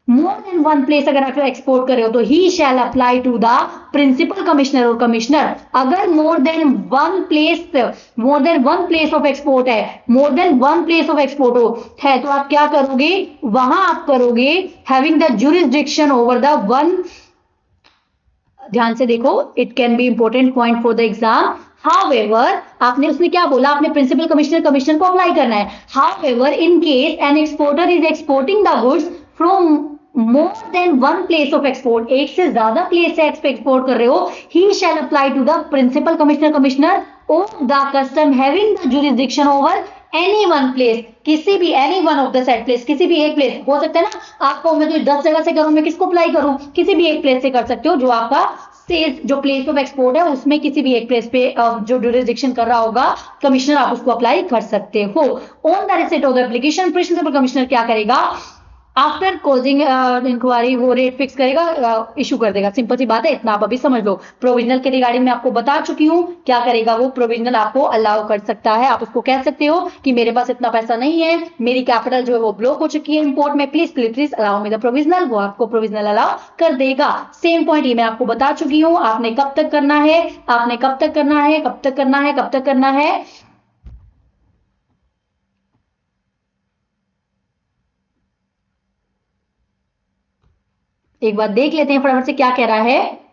more than one place, अगर आप एक्सपोर्ट कर रहे हो तो he shall apply to the principal commissioner और कमिश्नर। अगर more than one place of export है, more than one place of export है, तो आप क्या करोगे, वहां आप करोगे having the jurisdiction over the one. ध्यान से देखो, it can be important point for the exam. However, आपने उसने क्या बोला, आपने प्रिंसिपल कमिश्नर को अप्लाई करना है। However, in case an exporter is exporting the goods from more than one place of export, एक से ज्यादा प्लेस से एक्सपोर्ट कर रहे हो, he shall apply to the principal commissioner or the custom having the jurisdiction over any one place। किसी भी any one of the said place, किसी भी एक प्लेस हो सकता है ना, आपको मैं तो 10 जगह से करूं, मैं किसको अप्लाई करूं, किसी भी एक प्लेस से कर सकते हो, जो आपका सेल्स जो प्लेस ऑफ एक्सपोर्ट है उसमें किसी भी एक प्लेस पे जो जुरिस्डिक्शन कर रहा होगा कमिश्नर, आप उसको अप्लाई कर सकते हो। On the receipt of the application principal commissioner क्या करेगा, आफ्टर कॉजिंग इंक्वायरी वो रेट फिक्स करेगा, इशू कर देगा। सिंपल सी बात है, इतना आप अभी समझ लो। प्रोविजनल के रिगार्डिंग में आपको बता चुकी हूं, क्या करेगा वो, प्रोविजनल आपको अलाउ कर सकता है। आप उसको कह सकते हो कि मेरे पास इतना पैसा नहीं है, मेरी कैपिटल जो है वो ब्लॉक हो चुकी है इंपोर्ट में, please please please allow me the provisional, वो आपको प्रोविजनल अलाउ कर देगा। सेम पॉइंट ये मैं आपको बता चुकी हूँ, आपने कब तक करना है, आपने कब तक करना है, कब तक करना है, कब तक करना है। एक बार देख लेते हैं फटाफट से क्या कह रहा है।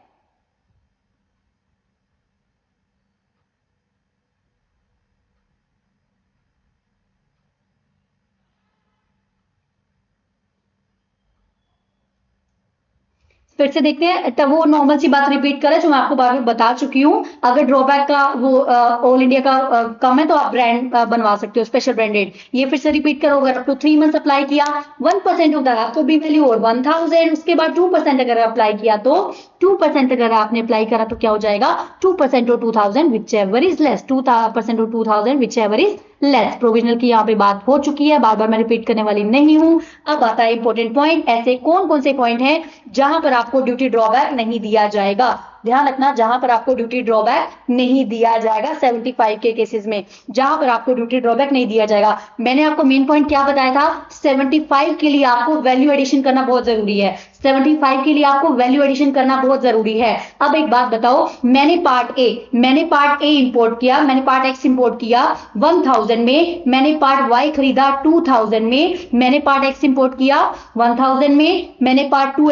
फिर से देखते हैं, तब वो नॉर्मल सी बात रिपीट करे जो मैं आपको बार बार बता चुकी हूँ। अगर ड्रॉबैक का वो ऑल इंडिया का कम है तो आप ब्रांड बनवा सकते हो, स्पेशल ब्रांडेड। ये फिर से रिपीट करो, अगर अप टू 3 months अप्लाई किया 1% ऑफ द आपको बी वैल्यू और 1000, उसके बाद 2% अगर अप्लाई किया तो 2% अगर आपने अप्लाई करा तो क्या हो जाएगा, 2% और 2000 विच एवर इज लेस, 2% और 2000 which ever is less. Provisional की यहाँ पे बात हो चुकी है, बार बार मैं रिपीट करने वाली नहीं हूं। अब आता है इंपॉर्टेंट पॉइंट, ऐसे कौन कौन से पॉइंट हैं जहां पर आपको ड्यूटी ड्रॉबैक नहीं दिया जाएगा। ध्यान रखना, जहां पर आपको ड्यूटी ड्रॉबैक नहीं दिया जाएगा 75 के केसेस में, जहां पर आपको ड्यूटी ड्रॉबैक नहीं दिया जाएगा। मैंने आपको मेन पॉइंट क्या बताया था, 75 के लिए आपको वैल्यू एडिशन करना बहुत जरूरी है। 75 के लिए आपको वैल्यू एडिशन करना बहुत जरूरी है। अब एक बात बताओ, मैंने पार्ट ए इंपोर्ट किया, मैंने पार्ट एक्स इंपोर्ट किया 1000 में, मैंने पार्ट वाई खरीदा 2000 में, मैंने पार्ट एक्स इंपोर्ट किया 1000 में, मैंने पार्ट 2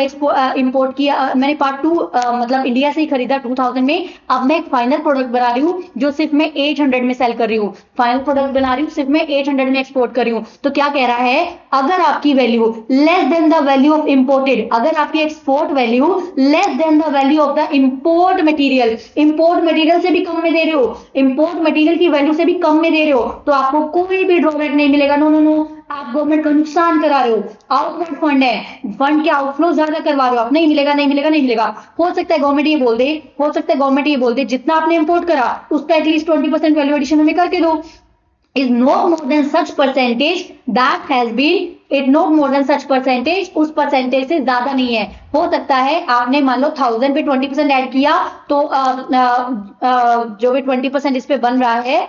इंपोर्ट किया, मैंने पार्ट 2 मतलब इंडिया से ही खरीदा 2000 में। अब मैं एक फाइनल प्रोडक्ट बना रही हूं जो सिर्फ मैं 800 में सेल कर रही हूं, फाइनल प्रोडक्ट बना रही हूं सिर्फ मैं 800 में एक्सपोर्ट कर रही हूं। तो क्या कह रहा है, अगर आपकी value less than the value of imported, अगर आपकी export value less than the value of the import material, import material से भी कम में दे रहे हो, इंपोर्ट मटेरियल की वैल्यू से भी कम में दे रहे हो, तो आपको कोई भी ड्रॉबैक नहीं मिलेगा। नो नो नो, आप गवर्नमेंट का नुकसान करा रहे हो, आउटवर्ड फंड है, फंड के आउटफ्लो ज्यादा करवा रहे हो आप, नहीं मिलेगा नहीं मिलेगा नहीं मिलेगा। हो सकता है गवर्नमेंट ये बोल दे, हो सकता है गवर्नमेंट ये बोल दे जितना आपने इंपोर्ट करा उसका एटलीस्ट 20% वैल्यू एडिशन हमें करके दो, is not more than such percentage that has been it not more than such percentage, उस परसेंटेज से ज्यादा नहीं है। हो सकता है आपने मान लो 1000 पे 20% ऐड किया तो जो भी 20% इस पे बन रहा है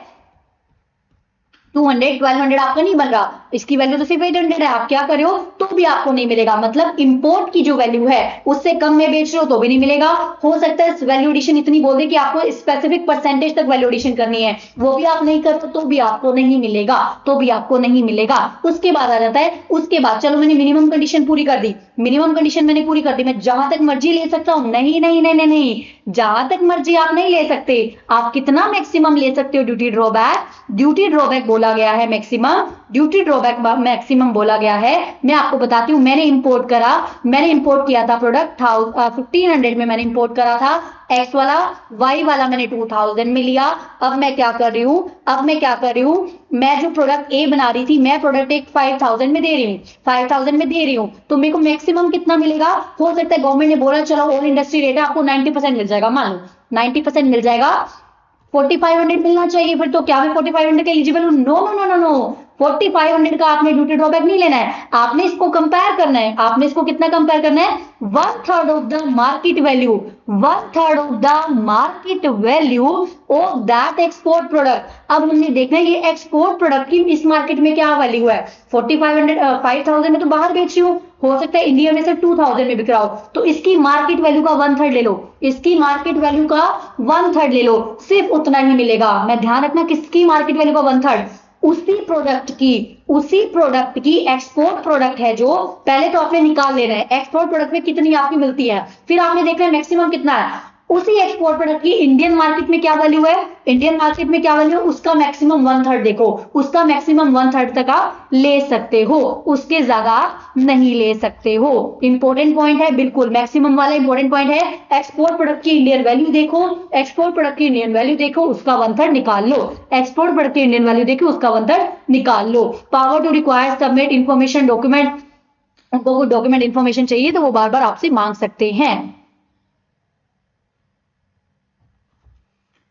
200 1200 आपका नहीं बन रहा, इसकी वैल्यू तो सिर्फ 800 है, आप क्या कर रहे हो तो भी आपको नहीं मिलेगा। मतलब इंपोर्ट की जो वैल्यू है उससे कम में बेच रहे हो तो भी नहीं मिलेगा। हो सकता है वैल्यू एडिशन इतनी बोल दे कि आपको स्पेसिफिक परसेंटेज तक वैल्यू एडिशन करनी है, वो भी आप नहीं करते तो भी आपको नहीं मिलेगा, तो भी आपको नहीं मिलेगा। उसके बाद आ जाता है, उसके बाद चलो मैंने मिनिमम कंडीशन पूरी कर दी, मिनिमम कंडीशन मैंने पूरी कर दी, मैं जहां तक मर्जी ले सकता हूं, नहीं नहीं नहीं नहीं नहीं, जहां तक मर्जी आप नहीं ले सकते। आप कितना मैक्सिमम ले सकते हो ड्यूटी ड्रॉबैक, ड्यूटी ड्रॉबैक बोला गया है मैक्सिमम, ड्यूटी ड्रॉबैक मैक्सिमम बोला गया है। मैं आपको बताती हूं, मैंने इंपोर्ट करा, मैंने इंपोर्ट किया था प्रोडक्ट 1500 में मैंने इंपोर्ट करा था, एक्स वाला, वाई वाला मैंने 2000 में लिया। अब मैं क्या कर रही हूं, अब मैं क्या कर रही हूं, मैं जो प्रोडक्ट ए बना रही थी, मैं प्रोडक्ट एक 5000 में दे रही हूँ, 5000 में दे रही हूँ, तो मेरे को मैक्सिमम कितना मिलेगा। हो सकता है गवर्नमेंट ने बोला चलो ऑल इंडस्ट्री रेट है आपको 90% मिल जाएगा, मान लो 90% मिल जाएगा, 4500 मिलना चाहिए, फिर तो क्या मैं 4500 के एलिजिबल हूं? No no no no no, 4500 का आपने ड्यूटी ड्रॉबैक नहीं लेना है, आपने इसको कंपेयर करना है। आपने इसको कितना कंपेयर करना है? 1/3 of the market value, 1/3 of the market value of that export product. अब हमने देखना है ये एक्सपोर्ट प्रोडक्ट की इस मार्केट में क्या वैल्यू है। 5000 में तो बाहर बेच रही हूँ, हो सकता है इंडिया में से 2000 में बिक रहा हो, तो इसकी मार्केट वैल्यू का 1/3 ले लो, इसकी मार्केट वैल्यू का 1/3 ले लो, सिर्फ उतना ही मिलेगा। मैं ध्यान रखना किसकी मार्केट वैल्यू का 1/3, उसी प्रोडक्ट की, उसी प्रोडक्ट की एक्सपोर्ट प्रोडक्ट है जो, पहले तो आपने निकाल लेना है एक्सपोर्ट प्रोडक्ट में कितनी आपकी मिलती है, फिर आपने देखना है मैक्सिमम कितना है। उसी एक्सपोर्ट प्रोडक्ट की इंडियन मार्केट में क्या वैल्यू है, इंडियन मार्केट में क्या वैल्यू है, उसका मैक्सिमम 1/3 देखो, उसका मैक्सिमम 1/3 तक आप ले सकते हो, उसके ज्यादा नहीं ले सकते हो। इंपॉर्टेंट पॉइंट है, बिल्कुल मैक्सिमम वाला इंपॉर्टेंट पॉइंट है। एक्सपोर्ट प्रोडक्ट की इंडियन वैल्यू देखो, एक्सपोर्ट प्रोडक्ट की इंडियन वैल्यू देखो, उसका 1/3 निकाल लो, एक्सपोर्ट प्रोडक्ट की इंडियन वैल्यू देखो, उसका 1/3 निकाल लो। Power to require submit information document, उनको डॉक्यूमेंट इंफॉर्मेशन चाहिए तो वो बार बार आपसे मांग सकते हैं।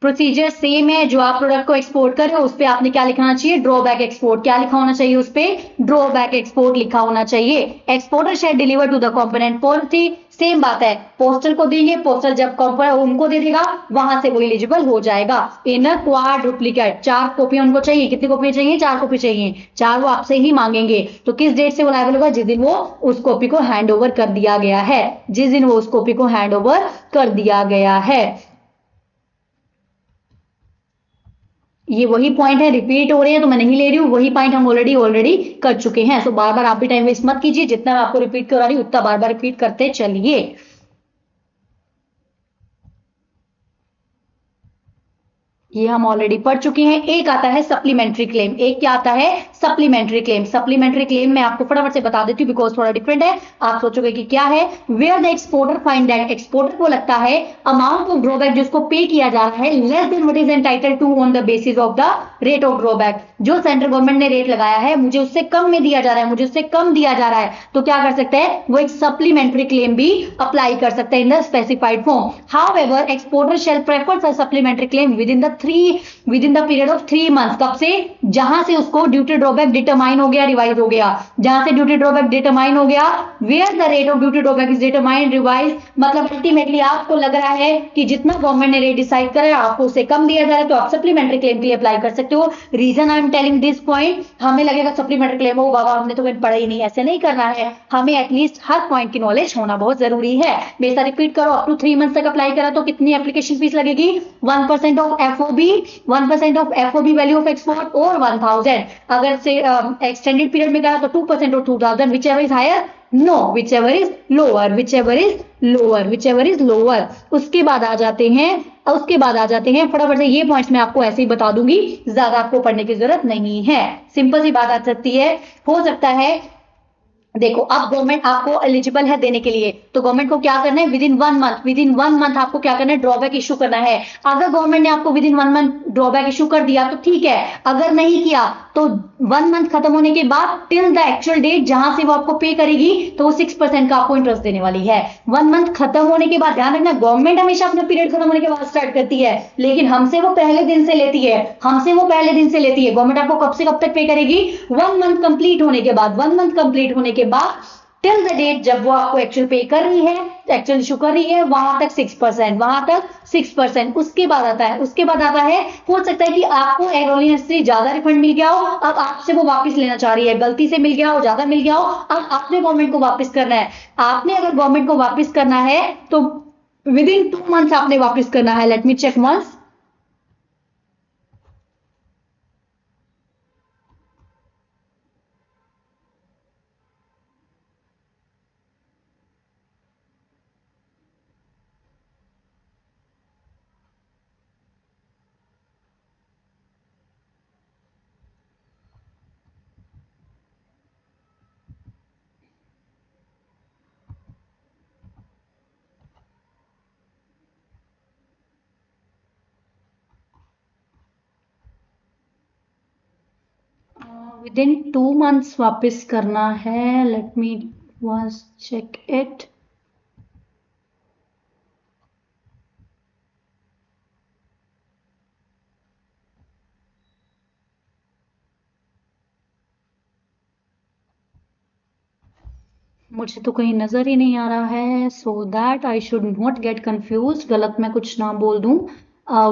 प्रोसीजर सेम है, जो आप प्रोडक्ट को एक्सपोर्ट कर रहे हो उस पे आपने क्या लिखना चाहिए, ड्रॉबैक एक्सपोर्ट, क्या लिखा होना चाहिए उस पे, ड्रॉबैक एक्सपोर्ट लिखा होना चाहिए। Exporter shall deliver to the component policy, same बात है, पोस्टल को देंगे, पोस्टल जब उनको दे देगा वहां से वो एलिजिबल हो जाएगा। इन क्वाड डुप्लीकेट, 4 कॉपियां उनको चाहिए, कितनी कॉपी चाहिए, 4 कॉपी चाहिए, 4 वो आपसे ही मांगेंगे। तो किस डेट से वो लायबल होगा, जिस दिन वो उस कॉपी को हैंड ओवर कर दिया गया है, जिस दिन वो उस कॉपी को हैंड ओवर कर दिया गया है। ये वही पॉइंट है, रिपीट हो रहे हैं तो मैं नहीं ले रही हूँ, वही पॉइंट हम ऑलरेडी कर चुके हैं। सो बार बार आप भी टाइम वेस्ट मत कीजिए, जितना मैं आपको रिपीट करा रही हूँ उतना बार बार रिपीट करते चलिए। ये हम ऑलरेडी पढ़ चुके हैं। एक आता है सप्लीमेंट्री क्लेम, एक क्या आता है, सप्लीमेंट्री क्लेम। सप्लीमेंट्री क्लेम मैं आपको फटाफट से बता देती हूँ बिकॉज थोड़ा डिफरेंट है, आप सोचोगे कि क्या है। Where the exporter find that, exporter को लगता है अमाउंट ऑफ ड्रॉबैक जिसको पे किया जा रहा है less than what is entitled to on the basis of the rate of drawback, जो सेंट्रल गवर्नमेंट ने रेट लगाया है मुझे उससे कम में दिया जा रहा है, मुझे उससे कम दिया जा रहा है, तो क्या कर सकते हैं वो एक सप्लीमेंट्री क्लेम भी अप्लाई कर सकते हैं in the specified form. However exporter shall prefer a supplementary claim within the period of 3 months, कब से, जहां से उसको ड्यूटी ड्रॉबैक डिटरमाइन हो गया, रिवाइज हो गया, जहां से ड्यूटी ड्रॉबैक डिटरमाइन हो गया, where the rate of duty drawback is determine revise, मतलब अल्टीमेटली आपको लग रहा है कि जितना गवर्नमेंट ने रेट डिसाइड करा है आपको उससे कम दिया जा रहा है, तो आप सप्लीमेंट्री क्लेम के लिए अप्लाई कर सकते हो। Reason I am telling this point, हमें लगेगा सप्लीमेंट्री क्लेम हो बाबा हमने तो पढ़ा ही नहीं, ऐसे नहीं करना है, हमें एटलीस्ट हर पॉइंट की नॉलेज होना बहुत जरूरी है। मेरे साथ रिपीट करो, अप टू 3 मंथ्स तक अप्लाई करा तो कितनी एप्लीकेशन फीस लगेगी, 1% of FOB, 1% of FOB value of export और 1000, अगर से एक्सटेंडेड पीरियड में करा तो 2% और 2000, whichever is higher, no, whichever is lower, whichever is lower, whichever is lower। उसके बाद आ जाते हैं फटाफट से, ये पॉइंट्स मैं आपको ऐसे ही बता दूंगी, ज्यादा आपको पढ़ने की जरूरत नहीं है, सिंपल सी बात आ सकती है। हो सकता है देखो अब गवर्नमेंट आपको एलिजिबल है देने के लिए, तो गवर्नमेंट को क्या करना है, विद इन वन मंथ आपको क्या करना है, ड्रॉबैक इशू करना है। अगर गवर्नमेंट ने आपको with in one month drawback issue कर दिया तो ठीक है, अगर नहीं किया तो 1 मंथ खत्म होने के बाद टिल द एक्चुअल डेट जहां से वो आपको पे करेगी तो वो 6% का आपको इंटरेस्ट देने वाली है। 1 मंथ खत्म होने के बाद, ध्यान रखना गवर्नमेंट हमेशा अपना पीरियड खत्म होने के बाद स्टार्ट करती है, लेकिन हमसे वो पहले दिन से लेती है, गवर्नमेंट आपको कब से कब तक पे करेगी, 1 मंथ कंप्लीट होने के बाद, 1 मंथ कंप्लीट होने के बाद टिल द डेट जब वो आपको एक्चुअल पे कर रही है, एक्चुअल इशू कर रही है, वहां तक 6%, उसके बाद आता है, हो सकता है कि आपको एरोनियसली ज्यादा रिफंड मिल गया हो, अब आपसे वो वापस लेना चाह रही है, गलती से मिल गया हो, ज्यादा मिल गया हो, अब आपने गवर्नमेंट को वापस करना है। आपने अगर गवर्नमेंट को वापस करना है तो विद इन 2 मंथ्स आपने वापस करना है। Let me check once. Within 2 months वापस करना है। Let me once check it. मुझे तो कहीं नजर ही नहीं आ रहा है, so that I should not get confuse, गलत मैं कुछ ना बोल दूं।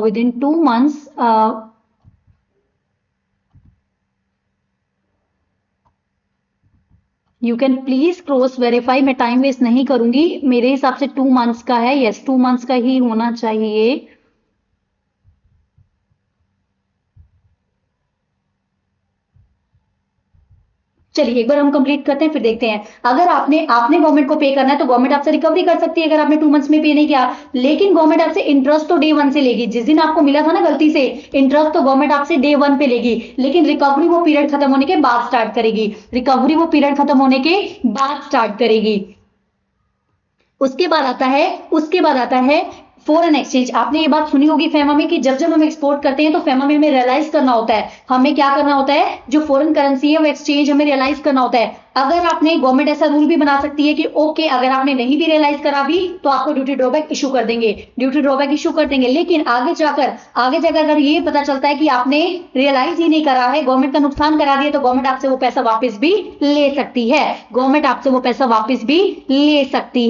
Within 2 months you can please cross verify, मैं टाइम वेस्ट नहीं करूंगी, मेरे हिसाब से 2 मंथ्स का है, यस 2 मंथ्स का ही होना चाहिए। चलिए एक बार हम कंप्लीट करते हैं फिर देखते हैं। अगर आपने आपने गवर्नमेंट को पे करना है तो गवर्नमेंट आपसे रिकवरी कर सकती है अगर आपने 2 मंथ्स में पे नहीं किया, लेकिन गवर्नमेंट आपसे इंटरेस्ट तो डे वन से लेगी, जिस दिन आपको मिला था ना गलती से इंटरेस्ट, तो गवर्नमेंट आपसे डे वन पे लेगी, लेकिन रिकवरी वो पीरियड खत्म होने के बाद स्टार्ट करेगी, उसके बाद आता है फॉरेन एक्सचेंज। आपने ये बात सुनी होगी फेमा में कि जब जब हम एक्सपोर्ट करते हैं तो फेमा में हमें रियलाइज करना होता है, हमें क्या करना होता है, जो फॉरेन करेंसी है वो एक्सचेंज हमें रियलाइज करना होता है। अगर आपने, गवर्नमेंट ऐसा रूल भी बना सकती है कि ओके अगर आपने नहीं भी रियलाइज करा भी तो आपको ड्यूटी ड्रॉबैक इशू कर देंगे, लेकिन आगे जाकर अगर ये पता चलता है कि आपने रियलाइज ही नहीं करा है, गवर्नमेंट का नुकसान करा दिया, तो गवर्नमेंट आपसे वो पैसा वापस भी ले सकती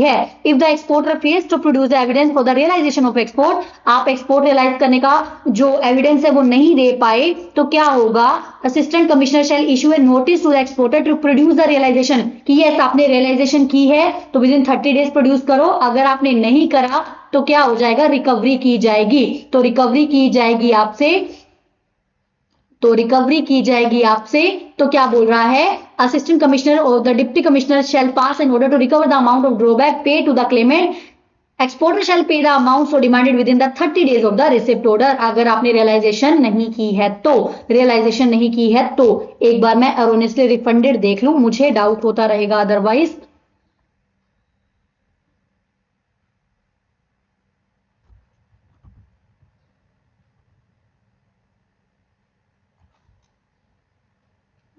है। If the exporter fails to produce the evidence for the realisation of export, आप एक्सपोर्ट रियलाइज करने का जो एविडेंस है वो नहीं दे पाए तो क्या होगा, assistant commissioner shall issue a notice to the exporter to produce the realisation, कि यस आपने रियलाइजेशन की है तो विद इन 30 डेज प्रोड्यूस करो, अगर आपने नहीं करा तो क्या हो जाएगा, रिकवरी की जाएगी। तो रिकवरी की जाएगी आपसे, तो क्या बोल रहा है, assistant commissioner or the deputy commissioner shall pass an order to recover the amount of drawback pay to the claimant, exporter shall pay the amount so demanded within the 30 days of the receipt order. अगर आपने रियलाइजेशन नहीं की है तो एक बार मैं एरोनियसली रिफंडेड देख लूं, मुझे डाउट होता रहेगा अदरवाइज।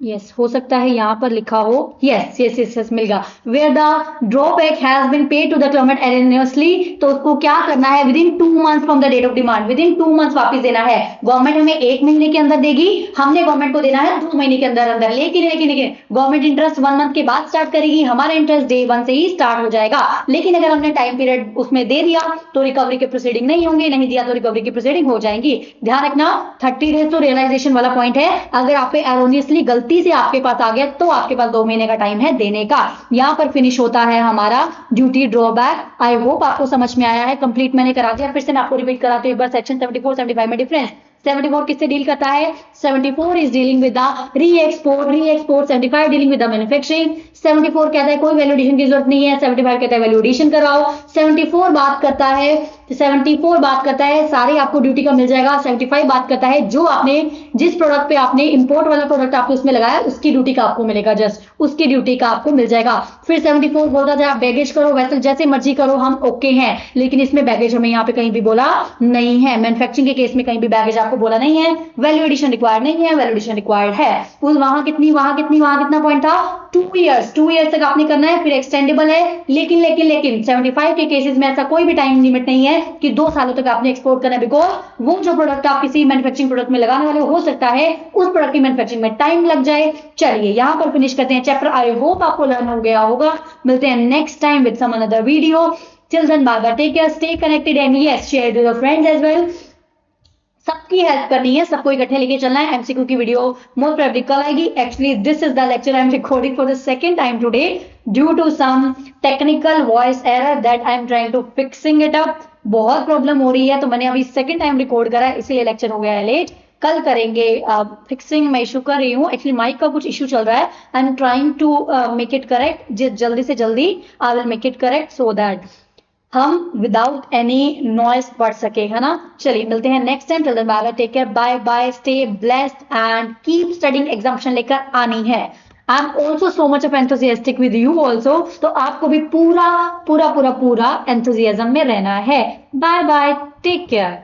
यस हो सकता है यहां पर लिखा हो, यस मिल गया, where the drawback has been paid to the claimant erroneously, तो उसको क्या करना है, within 2 months from the date of demand, within 2 months वापस देना है। गवर्नमेंट हमें 1 महीने के अंदर देगी, हमने गवर्नमेंट को देना है 2 महीने के अंदर, लेकिन गवर्नमेंट इंटरेस्ट 1 मंथ के बाद स्टार्ट करेगी, हमारा इंटरेस्ट डे 1 से ही स्टार्ट हो जाएगा। लेकिन अगर हमने टाइम पीरियड उसमें दे दिया तो रिकवरी के प्रोसीडिंग नहीं होंगे, नहीं दिया तो रिकवरी की प्रोसीडिंग हो जाएंगी। ध्यान रखना 30 डेज तो रियलाइजेशन वाला पॉइंट है, अगर आप पे एरोनियसली गलती से आपके पास आ गया तो आपके पास 2 महीने का टाइम है देने का। यहां पर फिनिश होता है हमारा ड्यूटी ड्रॉबैक। आई होप आपको समझ में आया है, कंप्लीट मैंने करा दिया, फिर से मैं आपको रिपीट कराती हूं एक बार, सेक्शन 74 75 में डिफरेंस। 74 किससे डील करता है, 74 इज डीलिंग विद द री export, 75 dealing with the manufacturing. 74 कहता है कोई वैल्यूडेशन की जरूरत नहीं है, 75 कहता है वैल्यूडेशन कराओ। 74 बात करता है 74 बात करता है सारे आपको ड्यूटी का मिल जाएगा। 75 बात करता है जो आपने जिस प्रोडक्ट पे आपने इंपोर्ट वाला प्रोडक्ट आपने उसमें लगाया उसकी ड्यूटी का आपको मिलेगा, जस्ट उसकी ड्यूटी का आपको मिल जाएगा। फिर 74 बोलता है आप बैगेज करो वैसे जैसे मर्जी करो हम ओके हैं, लेकिन इसमें बैगेज हमें यहाँ पे कहीं भी बोला नहीं है। मैन्युफैक्चरिंग के केस में कहीं भी बैगेज आपको बोला नहीं है। वैल्यू एडिशन रिक्वायर्ड नहीं है, वैल्यू एडिशन रिक्वायर्ड है। वहां कितना पॉइंट था 2 इयर्स तक आपने करना है, फिर एक्सटेंडेबल है। लेकिन 75 के केसेस में ऐसा कोई भी टाइम लिमिट नहीं है कि 2 सालों तक आपने एक्सपोर्ट करना है, बिकॉज वो जो प्रोडक्ट आप किसी मैन्युफैक्चरिंग प्रोडक्ट में लगाने वाले हो सकता है उस प्रोडक्ट की मैन्युफैक्चरिंग में टाइम लग जाए। चलिए यहां पर फिनिश करते हैं चैप्टर। आई होप आपको लर्न हो गया होगा। मिलते हैं next time with some another video. Till then bye bye, take care, stay connected and yes share with your friends as well. सबकी हेल्प करनी है, सबको इकट्ठे लेके चलना है। एमसीक्यू की वीडियो मोस्ट प्रोबेबली कल आएगी। Actually this is the lecture I am recording for the second time today due to some technical voice error that I am trying to fixing it up. बहुत प्रॉब्लम हो रही है तो मैंने अभी सेकंड टाइम रिकॉर्ड करा है, इसीलिए लेक्चर हो गया है लेट। कल करेंगे फिक्सिंग। मैं इशू कर रही हूँ, एक्चुअली माइक का कुछ इशू चल रहा है। I am trying to make it correct, जल्दी से जल्दी I will make it correct so that हम विदाउट एनी नॉइस पढ़ सके, है ना। चलिए मिलते हैं next time. Till then bye bye, take care, bye bye, stay blessed and keep studying. Examination लेकर आनी है। I am also so much of enthusiastic with you also, तो आपको भी पूरा पूरा पूरा पूरा एंथुसियाज्म में रहना है। Bye bye, take care.